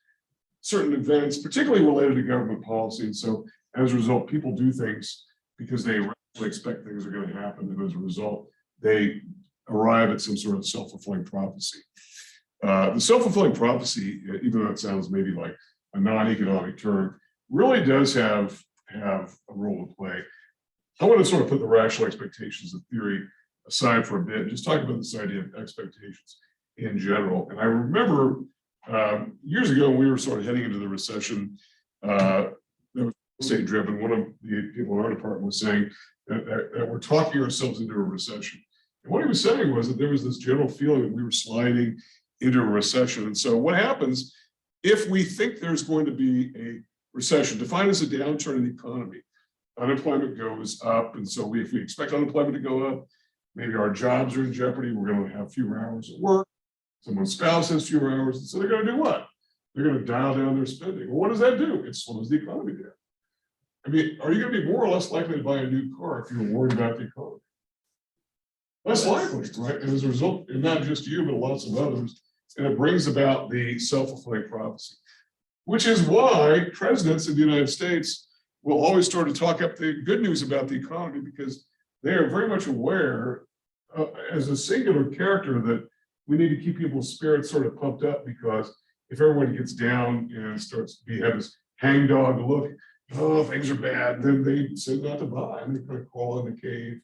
certain events, particularly related to government policy. And so as a result, people do things because they rationally expect things are going to happen. And as a result, they arrive at some sort of self-fulfilling prophecy. The self-fulfilling prophecy, even though it sounds maybe like a non-economic term, really does have a role to play. I want to sort of put the rational expectations of theory aside for a bit, and just talk about this idea of expectations in general. And I remember years ago, when we were sort of heading into the recession, that was real estate driven. One of the people in our department was saying that we're talking ourselves into a recession. And what he was saying was that there was this general feeling that we were sliding into a recession. And so what happens if we think there's going to be a recession, defined as a downturn in the economy? Unemployment goes up. And so if we expect unemployment to go up, maybe our jobs are in jeopardy. We're going to have fewer hours at work. Someone's spouse has fewer hours. And so they're going to do what? They're going to dial down their spending. Well, what does that do? It slows the economy down. I mean, are you going to be more or less likely to buy a new car if you're worried about the economy? Less likely, right? And as a result, and not just you, but lots of others, and it brings about the self-fulfilling prophecy, which is why presidents in the United States will always start to talk up the good news about the economy, because they are very much aware as a singular character that we need to keep people's spirits sort of pumped up, because if everyone gets down and starts to have this hangdog look, oh, things are bad, then they say not to buy, and they kind of crawl in the cave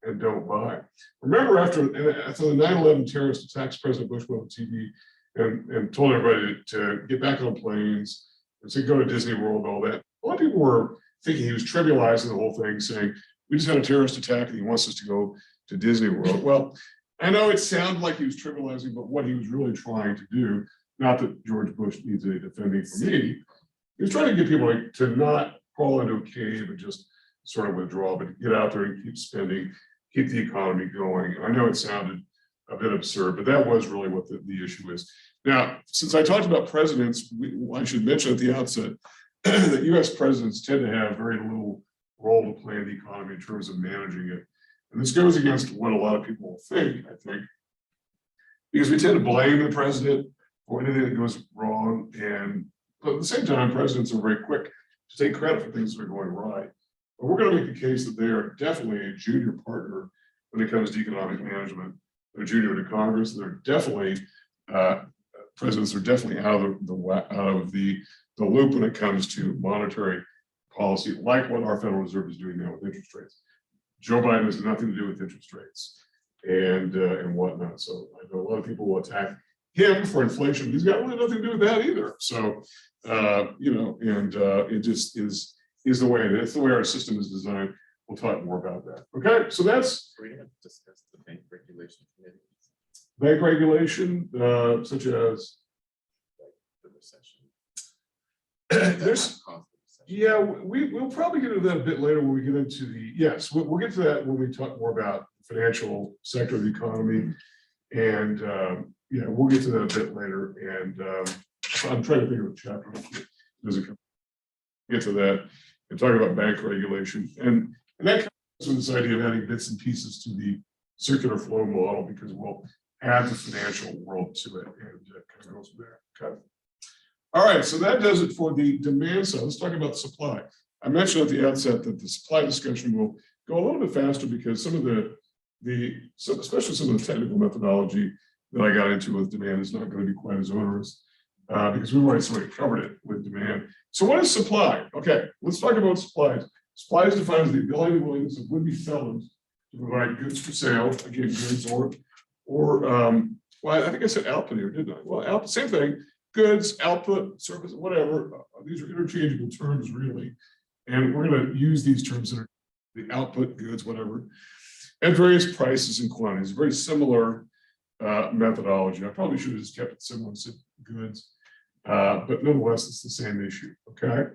and don't buy. Remember, after the 9/11 terrorist attacks, President Bush went on TV and told everybody to get back on planes and to go to Disney World and all that. A lot of people were thinking he was trivializing the whole thing, saying, we just had a terrorist attack and he wants us to go to Disney World. Well, I know it sounded like he was trivializing, but what he was really trying to do, not that George Bush needs any defending from me, he was trying to get people to not crawl into a cave and just sort of withdraw, but to get out there and keep spending, keep the economy going. I know it sounded a bit absurd, but that was really what the issue is. Now, since I talked about presidents, I should mention at the outset that US presidents tend to have very little role to play in the economy in terms of managing it. And this goes against what a lot of people think, I think, because we tend to blame the president for anything that goes wrong. But at the same time, presidents are very quick to take credit for things that are going right. But we're going to make the case that they are definitely a junior partner when it comes to economic management. They're junior to Congress. They're definitely presidents are definitely out of the loop when it comes to monetary policy, like what our Federal Reserve is doing now with interest rates. Joe Biden has nothing to do with interest rates and whatnot. So I know a lot of people will attack him for inflation. He's got really nothing to do with that either. So it just is the way it is. It's the way our system is designed. We'll talk more about that. Okay, so that's. We're going to discuss the bank regulation committee. Bank regulation, such as The recession. there's. Yeah, we'll probably get into that a bit later when we get into yes, we'll get to that when we talk more about the financial sector of the economy. And we'll get to that a bit later. And I'm trying to think of a chapter. Doesn't come. Get to that and talk about bank regulation. And that comes with this idea of adding bits and pieces to the circular flow model, because we'll add the financial world to it, and kind of goes from there. Okay. All right, so that does it for the demand side. Let's talk about supply. I mentioned at the outset that the supply discussion will go a little bit faster because some of especially some of the technical methodology that I got into with demand is not going to be quite as onerous because we've already sort of covered it with demand. So what is supply? Okay, let's talk about supplies. Supply is defined as the ability and willingness of would-be sellers to provide goods for sale, again, goods or well, I think I said output here, didn't I? Well, same thing. Goods, output, service, whatever. These are interchangeable terms, really. And we're going to use these terms that are the output goods, whatever, at various prices and quantities. Very similar methodology. I probably should have just kept it similar to goods, but nonetheless, it's the same issue. Okay.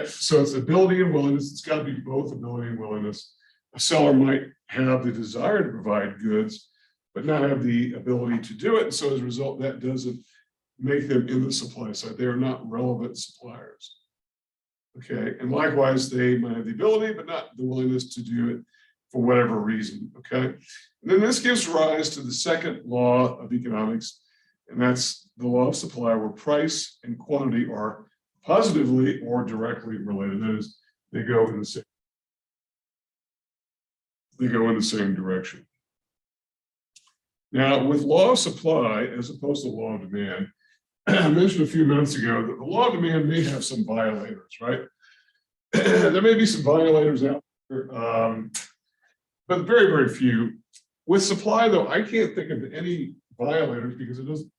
So it's ability and willingness. It's got to be both ability and willingness. A seller might have the desire to provide goods, but not have the ability to do it. And so as a result, that doesn't make them in the supply side. They are not relevant suppliers. Okay. And likewise, they might have the ability, but not the willingness to do it for whatever reason. Okay. And then this gives rise to the second law of economics, and that's the law of supply, where price and quantity are positively or directly related. That is, they go in the same direction. Now, with law of supply, as opposed to law of demand, I mentioned a few minutes ago that the law of demand may have some violators, right? There may be some violators out there, but very, very few. With supply, though, I can't think of any violators because it doesn't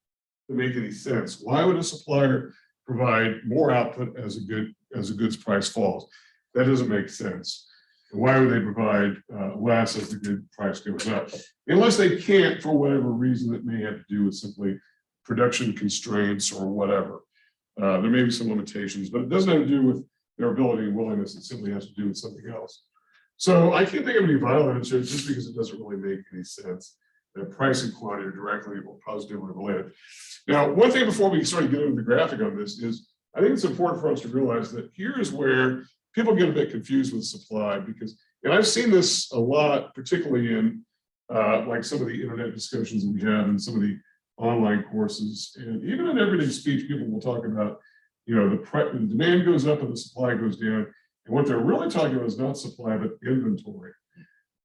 make any sense. Why would a supplier provide more output as a goods price falls? That doesn't make sense. Why would they provide less as the good price goes up? Unless they can't, for whatever reason that may have to do with simply production constraints or whatever. There may be some limitations, but it doesn't have to do with their ability and willingness. It simply has to do with something else. So I can't think of any violators here just because it doesn't really make any sense. That price and quantity are directly or positively related. Now, one thing before we sort of get into the graphic on this is, I think it's important for us to realize that here's where people get a bit confused with supply, because, and I've seen this a lot, particularly in like some of the internet discussions that we have and some of the online courses, and even in everyday speech, people will talk about, you know, the demand goes up and the supply goes down. And what they're really talking about is not supply, but inventory.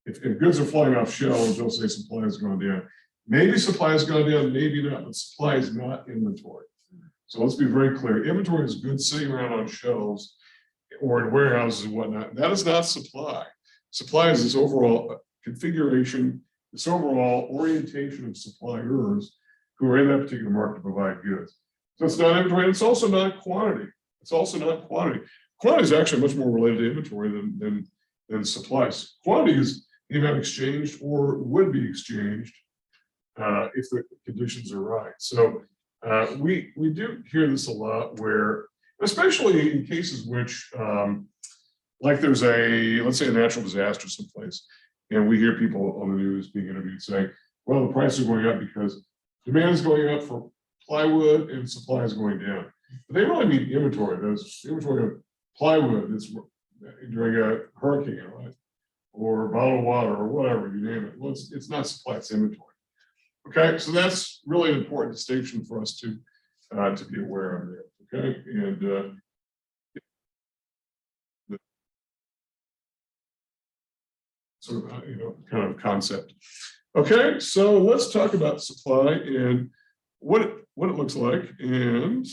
If goods are flying off shelves, they'll say supply has gone down. Maybe supply has gone down, maybe not, but supply is not inventory. So let's be very clear. Inventory is goods sitting around on shelves or in warehouses and whatnot. That is not supply. Supply is this overall configuration, this overall orientation of suppliers who are in that particular market to provide goods. So it's not inventory, and it's also not quantity. It's also not quantity. Quantity is actually much more related to inventory than supplies. Quantity is the amount exchanged or would be exchanged if the conditions are right. So we do hear this a lot, where, especially in cases which, like there's let's say a natural disaster someplace, and we hear people on the news being interviewed saying, well, the prices are going up because demand is going up for plywood and supply is going down. But they really mean inventory. Those inventory of plywood that's during a hurricane, right? Or bottled water or whatever, you name it. Well, it's not supply, it's inventory. Okay, so that's really an important distinction for us to be aware of there. Okay, and the sort of kind of concept. Okay, so let's talk about supply and what it looks like. And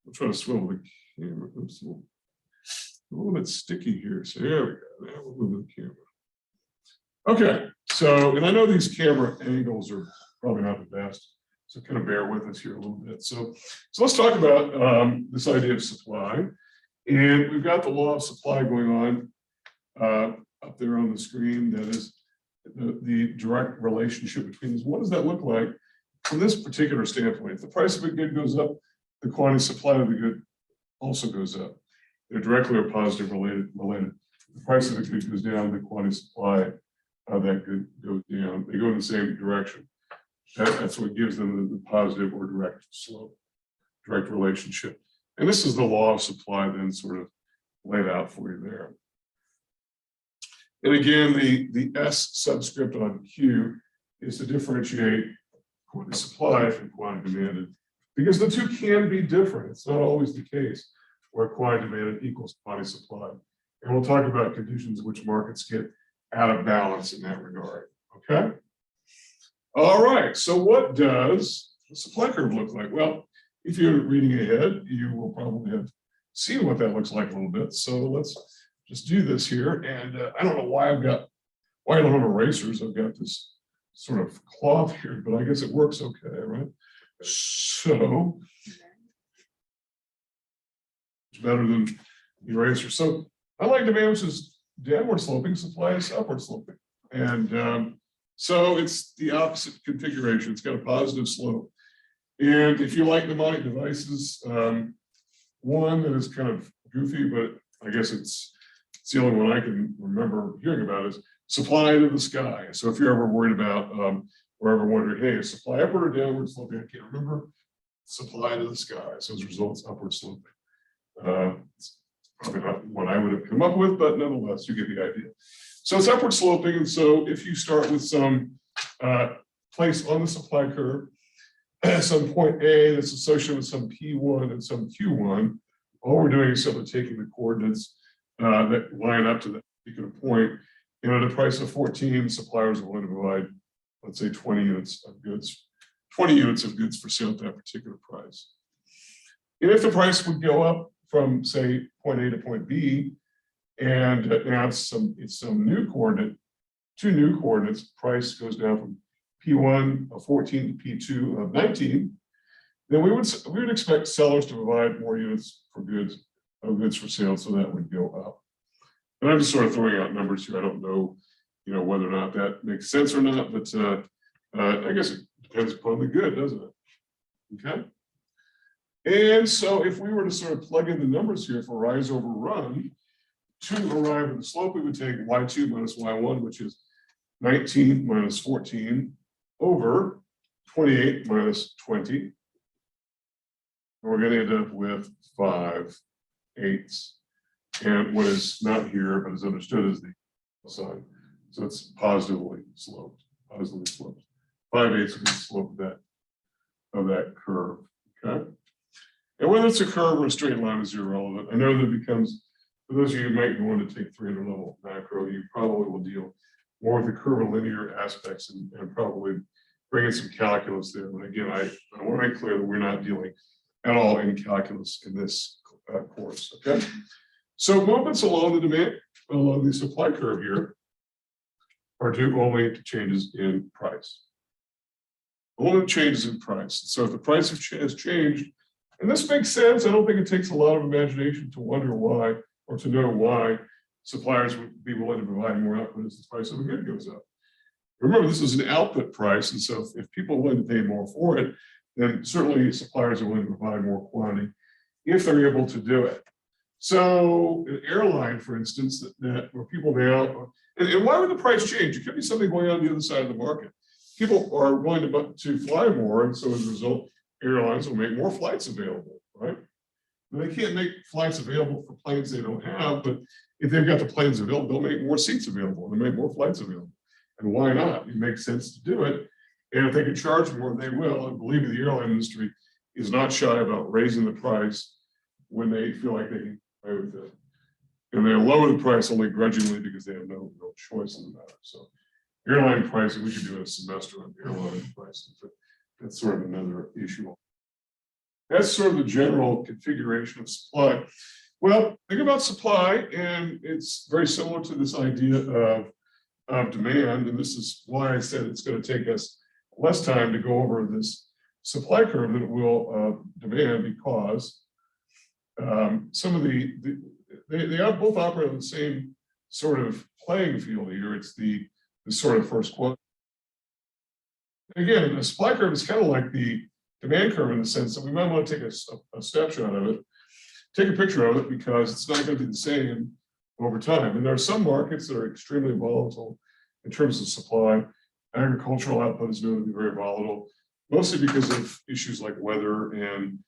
I'm trying to swivel the camera. Oops, a little bit sticky here. So there we go. Now we'll move the camera. Okay, so, and I know these camera angles are probably not the best, so kind of bear with us here a little bit. So let's talk about this idea of supply. And we've got the law of supply going on up there on the screen. That is the direct relationship between these. What does that look like from this particular standpoint? If the price of a good goes up, the quantity supply of the good also goes up. They're directly or positively related. The price of the good goes down, the quantity supply of that good goes down. They go in the same direction. That's what gives them the positive or direct slope, direct relationship. And this is the law of supply then sort of laid out for you there. And again, the S subscript on Q is to differentiate quantity supply from quantity demanded, because the two can be different. It's not always the case where quantity demanded equals quantity supply. And we'll talk about conditions in which markets get out of balance in that regard. Okay. All right. So what does the supply curve look like? Well, if you're reading ahead, you will probably have seen what that looks like a little bit. So let's just do this here. And I don't know why I don't have erasers. I've got this sort of cloth here, but I guess it works okay, right? So it's better than eraser. So I like demand, which is downward sloping, supply is upward sloping. And so it's the opposite configuration. It's got a positive slope. And if you like mnemonic devices, one that is kind of goofy, but I guess it's the only one I can remember hearing about is supply to the sky. So if you're ever worried about, or ever wondering, hey, is supply upward or downward sloping? I can't remember. Supply to the sky. So as a result, it's upward sloping. It's probably not what I would have come up with, but nonetheless, you get the idea. So it's upward sloping. And so if you start with some place on the supply curve, some point A that's associated with some P1 and some Q1, all we're doing is simply taking the coordinates that line up to that particular point. And at a price of 14, suppliers are willing to provide, let's say, 20 units of goods, 20 units of goods for sale at that particular price. And if the price would go up from, say, point A to point B, and now it's some new coordinate, two new coordinates, price goes down from P1 of 14 to P2 of 19, then we would expect sellers to provide more units for goods for sale, so that would go up. And I'm just sort of throwing out numbers here. I don't know, whether or not that makes sense or not, but I guess it depends upon the good, doesn't it? Okay. And so if we were to sort of plug in the numbers here for rise over run to arrive at the slope, we would take y2 minus y1, which is 19 minus 14 over 28 minus 20. And we're going to end up with 5/8. And what is not here, but is understood as the side. So it's positively sloped. 5/8 is the slope of that curve. Okay. And whether it's a curve or a straight line is irrelevant. I know that it becomes, for those of you who might want to take 300 level macro, you probably will deal more with the curvilinear aspects and probably bring in some calculus there. But again, I want to make clear that we're not dealing at all in calculus in this course. Okay. So movements along the supply curve here are due only to changes in price. Only changes in price. So if the price has changed, and this makes sense, I don't think it takes a lot of imagination to wonder why, or to know why suppliers would be willing to provide more output as the price of a good goes up. Remember, this is an output price, and so if people are willing to pay more for it, then certainly suppliers are willing to provide more quantity if they're able to do it. So an airline, for instance, that where people now, and why would the price change? It could be something going on the other side of the market. People are willing to fly more, and so as a result, airlines will make more flights available, right? And they can't make flights available for planes they don't have, but if they've got the planes available, they'll make more seats available, and they make more flights available. And why not? It makes sense to do it. And if they can charge more, they will. And believe me, the airline industry is not shy about raising the price when they feel like they can play with it. And they lower the price only grudgingly because they have no choice in the matter. So airline pricing, we could do a semester on airline pricing, but that's sort of another issue. That's sort of the general configuration of supply. Well, think about supply, and it's very similar to this idea of demand. And this is why I said it's going to take us less time to go over this supply curve than it will demand, because some of they are both operate on the same sort of playing field here. It's the sort of first quote. Again, the supply curve is kind of like the demand curve in the sense that we might want to take a snapshot of it, take a picture of it, because it's not going to be the same over time. And there are some markets that are extremely volatile in terms of supply. Agricultural output is known to be very volatile, mostly because of issues like weather and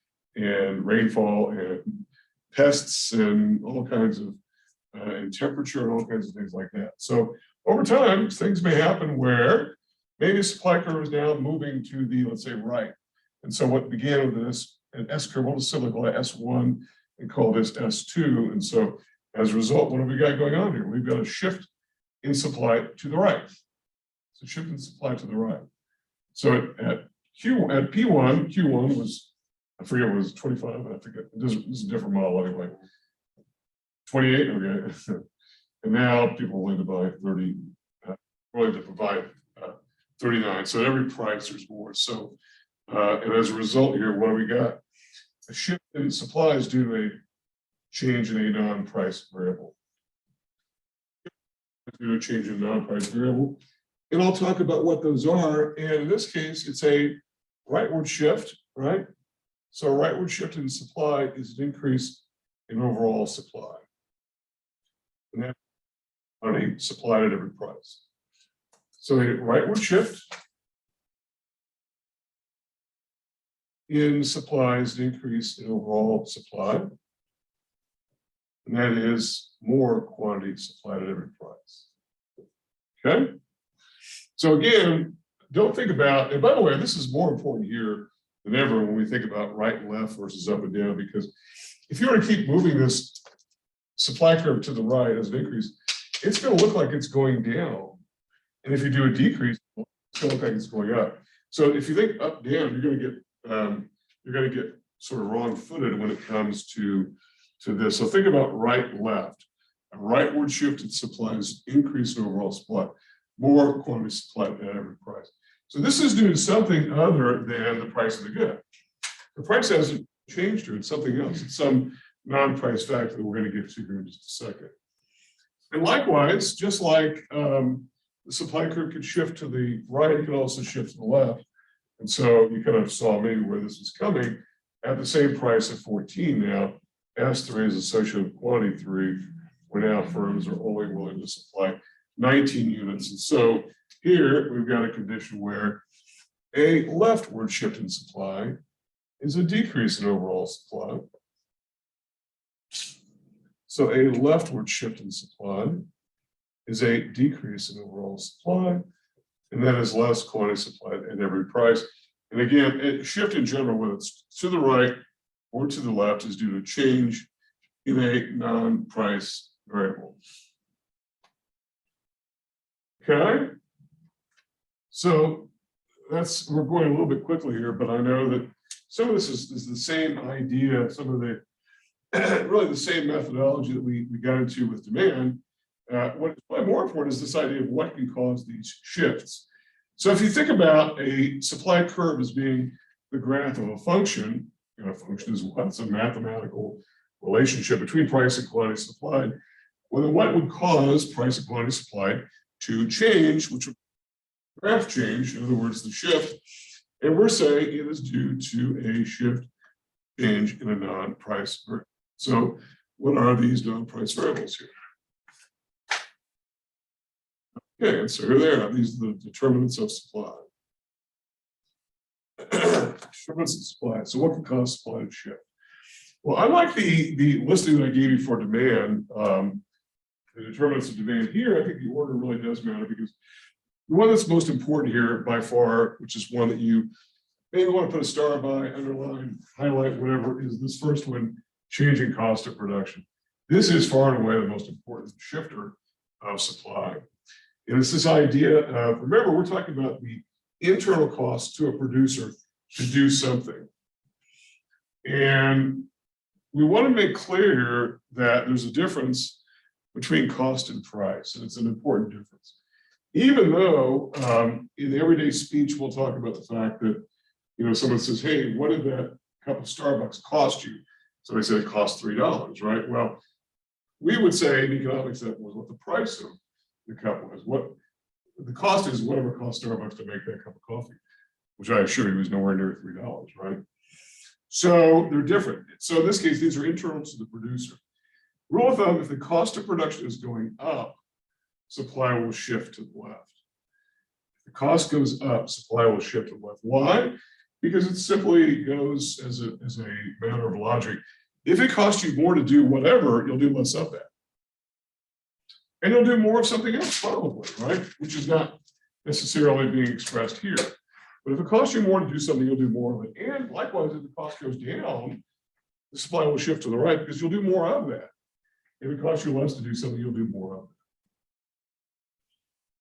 rainfall and pests and all kinds of and temperature and all kinds of things like that. So over time, things may happen where maybe supply curve is now moving to the, let's say, right. And so what began with this, an S curve, we'll just simply call it S1 and call this S2. And so as a result, what have we got going on here? We've got a shift in supply to the right. So shift in supply to the right. So at P1, Q1 was, I forget what it was, 25, I forget. This is a different model anyway. 28, okay. And now people are willing to buy 30, willing to provide 39. So at every price there's more. So, and as a result here, what do we got? A shift in supplies due to a change in a non-price variable. due to a change in non-price variable. And I'll talk about what those are. And in this case, it's a rightward shift, right? So a rightward shift in supply is an increase in overall supply. And that money supplied at every price. So a rightward shift in supply is an increase in overall supply. And that is more quantity supplied at every price. Okay? So again, don't think about, and by the way, this is more important here than ever when we think about right and left versus up and down, because if you were to keep moving this supply curve to the right as an increase, it's going to look like it's going down. And if you do a decrease, it's going to look like it's going up. So if you think up down, you're going to get sort of wrong-footed when it comes to this. So think about right left. A rightward shift in supply is increase in overall supply, more quantity supplied at every price. So this is due to something other than the price of the good. The price hasn't changed here, it's something else. It's some non-price factor that we're going to get to here in just a second. And likewise, just like the supply curve could shift to the right, it could also shift to the left. And so you kind of saw maybe where this is coming at the same price at 14 now. S3 is associated with quantity 3, where now firms are only willing to supply 19 units. And so here we've got a condition where a leftward shift in supply is a decrease in overall supply. So a leftward shift in supply is a decrease in overall supply, and that is less quantity supplied at every price. And again, a shift in general, whether it's to the right or to the left, is due to change in a non-price variable. Okay, so we're going a little bit quickly here, but I know that some of this is the same idea, some of the really the same methodology that we got into with demand. What's probably more important is this idea of what can cause these shifts. So if you think about a supply curve as being the graph of a function, and a function is what? It's a mathematical relationship between price and quantity supplied. Well, then what would cause price and quantity supplied to change, which would graph change, in other words, the shift. And we're saying it is due to a shift change in a non-price variable. So what are these non-price variables here? Okay, and so here they are. These are the determinants of supply. Determinants of supply. So what can cause supply to shift? Well, unlike the listing that I gave you for demand, the determinants of demand here, I think the order really does matter, because the one that's most important here by far, which is one that you maybe want to put a star by, underline, highlight, whatever, is this first one, changing cost of production. This is far and away the most important shifter of supply. And it's this idea of, remember, we're talking about the internal cost to a producer to do something. And we want to make clear that there's a difference between cost and price, and it's an important difference. Even though in everyday speech, we'll talk about the fact that, someone says, hey, what did that cup of Starbucks cost you? So they said it cost $3, right? Well, we would say in economics that was what the price of the cup was. What the cost is whatever it cost Starbucks to make that cup of coffee, which I assure you is nowhere near $3, right? So they're different. So in this case, these are internal to the producer. Rule of thumb, if the cost of production is going up, supply will shift to the left. If the cost goes up, supply will shift to the left. Why? Because it simply goes as a matter of logic. If it costs you more to do whatever, you'll do less of that. And you'll do more of something else, probably, right? Which is not necessarily being expressed here. But if it costs you more to do something, you'll do more of it. And likewise, if the cost goes down, the supply will shift to the right because you'll do more of that. If it costs you less to do something, you'll do more of it.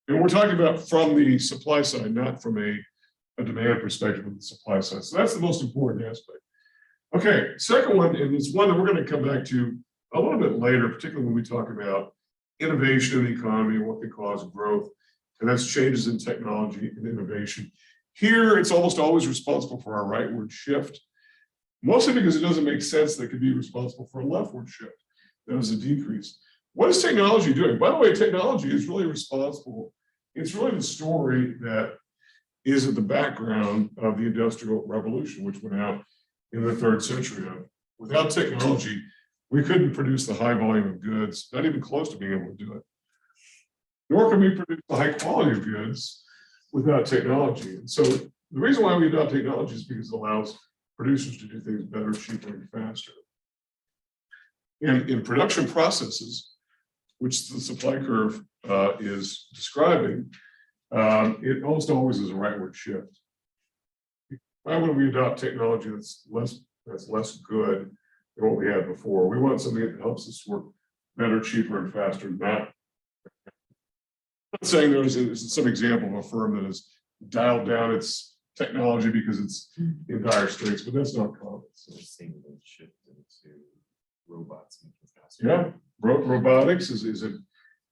And we're talking about from the supply side, not from a demand perspective of the supply side. So that's the most important aspect. Okay, second one, and it's one that we're going to come back to a little bit later, particularly when we talk about innovation in the economy and what can cause growth. And that's changes in technology and innovation. Here, it's almost always responsible for our rightward shift, mostly because it doesn't make sense that it could be responsible for a leftward shift. That is a decrease. what is technology doing? By the way, technology is really responsible. It's really the story that is at the background of the Industrial Revolution, which went out in the 3rd century. Without technology, we couldn't produce the high volume of goods, not even close to being able to do it. Nor can we produce the high quality of goods without technology. And so the reason why we adopt technology is because it allows producers to do things better, cheaper, and faster. And in production processes, which the supply curve is describing, it almost always is a rightward shift. Why would we adopt technology that's less good than what we had before? We want something that helps us work better, cheaper, and faster. I'm not saying there's some example of a firm that has dialed down its technology because it's in dire straits, but that's not common. So we're seeing the shift into robots making faster. Yeah, robotics is a,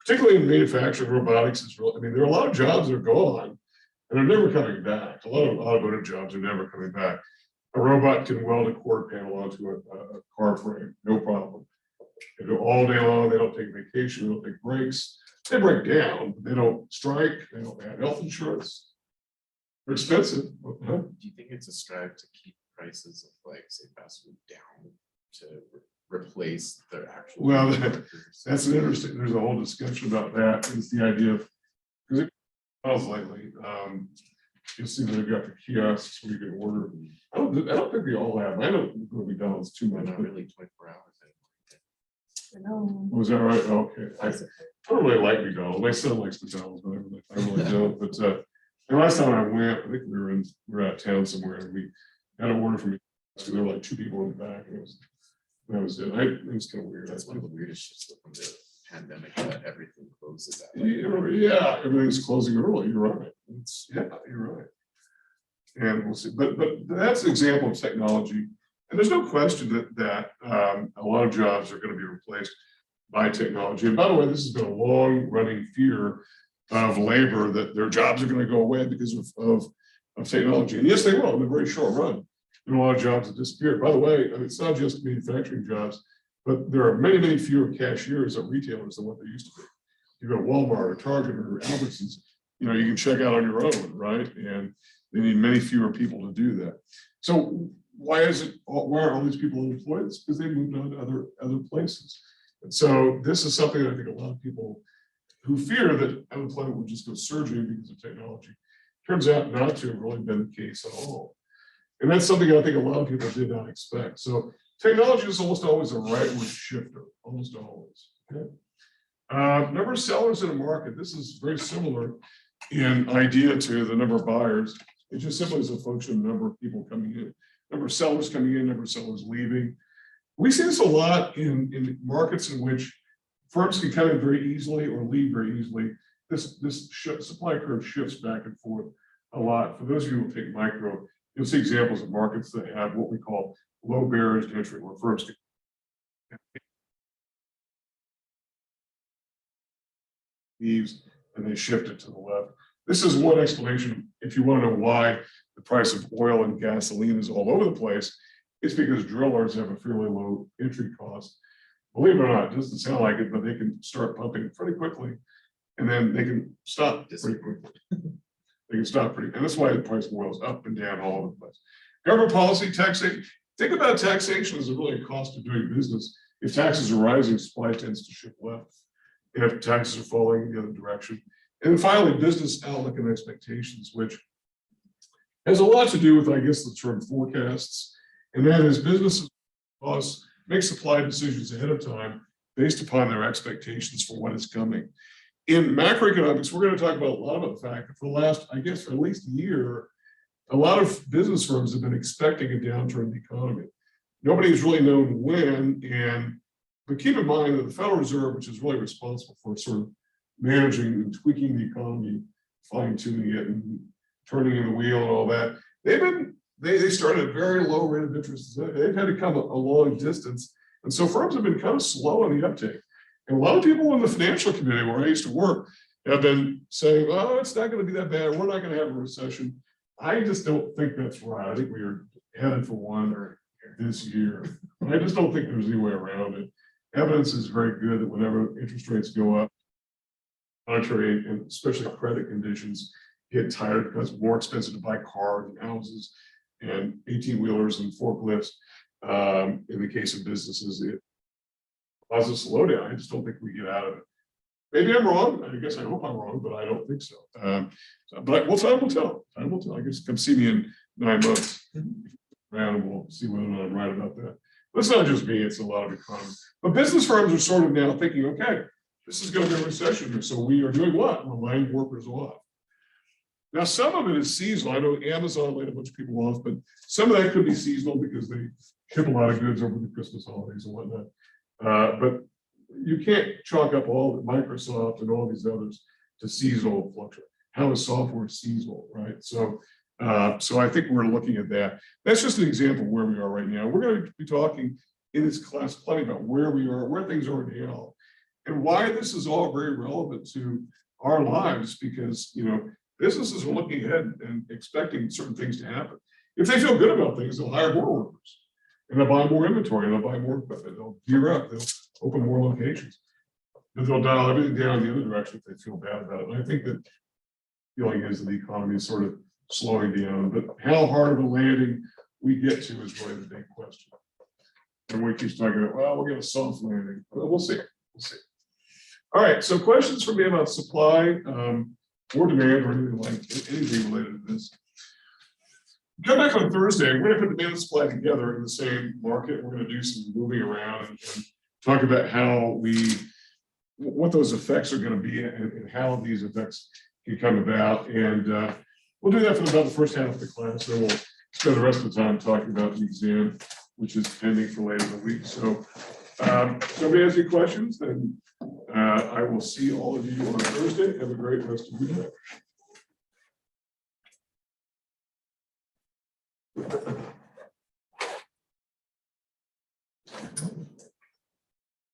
particularly in manufacturing, robotics is real. I mean, there are a lot of jobs that are gone and they're never coming back. A lot of automotive jobs are never coming back. A robot can weld a quarter panel onto a car frame, no problem. They do all day long. They don't take vacation. They don't take breaks. They break down, but they don't strike. They don't have health insurance. They're expensive. Do you think it's a strive to keep prices of, like, say, fast food down to replace their actual? Well, that's an interesting. There's a whole discussion about that. It's the idea of, because it was lately. You'll see they've got the kiosks where you can order. I don't think they all have. I don't go to McDonald's too They're much. not really 24 hours anymore. Was that right? Okay. I don't really like McDonald's. My son likes McDonald's, but I really don't. But the last time I went, I think we were out of town somewhere, and we had an order from McDonald's. There were like 2 people in the back, and that was it. It was kind of weird. That's one of the weirdest shifts from the pandemic, that everything closes at like, yeah, everything's closing early. You're right. You're right. And we'll see. But that's an example of technology. And there's no question that a lot of jobs are going to be replaced by technology. And by the way, this has been a long-running fear of labor, that their jobs are going to go away because of technology. And yes, they will in a very short run. There are a lot of jobs that disappear. By the way, I mean, it's not just manufacturing jobs, but there are many, many fewer cashiers at retailers than what there used to be. You go to Walmart or Target or Albertsons, you can check out on your own, right? And they need many fewer people to do that. So why aren't all these people unemployed? It's because they moved on to other places. And so this is something that I think a lot of people who fear that unemployment will just go surging because of technology, turns out not to have really been the case at all. And that's something I think a lot of people did not expect. So technology is almost always a rightward shifter, almost always. Okay? Number of sellers in a market. This is very similar in idea to the number of buyers. It just simply is a function of the number of people coming in, number of sellers coming in, number of sellers leaving. We see this a lot in markets in which firms can come in very easily or leave very easily. This supply curve shifts back and forth a lot. For those of you who take micro, you'll see examples of markets that have what we call low barriers to entry, where firms can leaves and they shift it to the left. This is one explanation. If you want to know why the price of oil and gasoline is all over the place, it's because drillers have a fairly low entry cost. Believe it or not, it doesn't sound like it, but they can start pumping pretty quickly, and then they can stop pretty quickly. They can stop pretty, and that's why the price of oil is up and down all over the place. Government policy, taxation. Think about taxation as really a cost of doing business. If taxes are rising, supply tends to shift left. If taxes are falling the other direction. And then finally, business outlook and expectations, which has a lot to do with, I guess, the term forecasts. And that is businesses make supply decisions ahead of time based upon their expectations for what is coming. In macroeconomics, we're going to talk about a lot about the fact that for the last, I guess, for at least a year, a lot of business firms have been expecting a downturn in the economy. Nobody has really known when, but keep in mind that the Federal Reserve, which is really responsible for sort of managing and tweaking the economy, fine-tuning it and turning in the wheel and all that, they started at very low rate of interest. They've had to come a long distance. And so firms have been kind of slow on the uptake. And a lot of people in the financial community where I used to work have been saying, oh, it's not going to be that bad. We're not going to have a recession. I just don't think that's right. I think we are headed for one this year. I just don't think there's any way around it. evidence is very good that whenever interest rates go up, monetary and especially credit conditions get tighter because it's more expensive to buy cars and houses and 18-wheelers and forklifts. In the case of businesses, it causes a slowdown. I just don't think we get out of it. Maybe I'm wrong. I guess I hope I'm wrong, but I don't think so. But time will tell. Time will tell. I guess come see me in 9 months, and we'll see whether or not I'm right about that. But it's not just me; it's a lot of economists. But business firms are sort of now thinking, okay, this is going to be a recession, so we are doing what? We're laying workers off. Now, some of it is seasonal. I know Amazon laid a bunch of people off, but some of that could be seasonal because they ship a lot of goods over the Christmas holidays and whatnot. But you can't chalk up all Microsoft and all these others to seasonal fluctuation. How is software seasonal, right? So I think we're looking at that. That's just an example of where we are right now. We're going to be talking in this class plenty about where we are, where things are now, and why this is all very relevant to our lives, because, you know, businesses are looking ahead and expecting certain things to happen. If they feel good about things, they'll hire more workers, and they'll buy more inventory, and they'll buy more equipment, they'll gear up, they'll open more locations. But they'll dial everything down the other direction if they feel bad about it. And I think that feeling is that the economy is sort of slowing down, but how hard of a landing we get to is really the big question. And we keep talking about, well, we'll get a soft landing. Well, we'll see. We'll see. All right. So questions for me about supply or demand or anything anything related to this. Come back on Thursday. We're going to put demand and supply together in the same market. We're going to do some moving around and talk about how what those effects are going to be and how these effects can come about. And we'll do that for about the first half of the class. Then we'll spend the rest of the time talking about the exam, which is pending for later in the week. So if nobody has any questions, then I will see all of you on Thursday. Have a great rest of your day.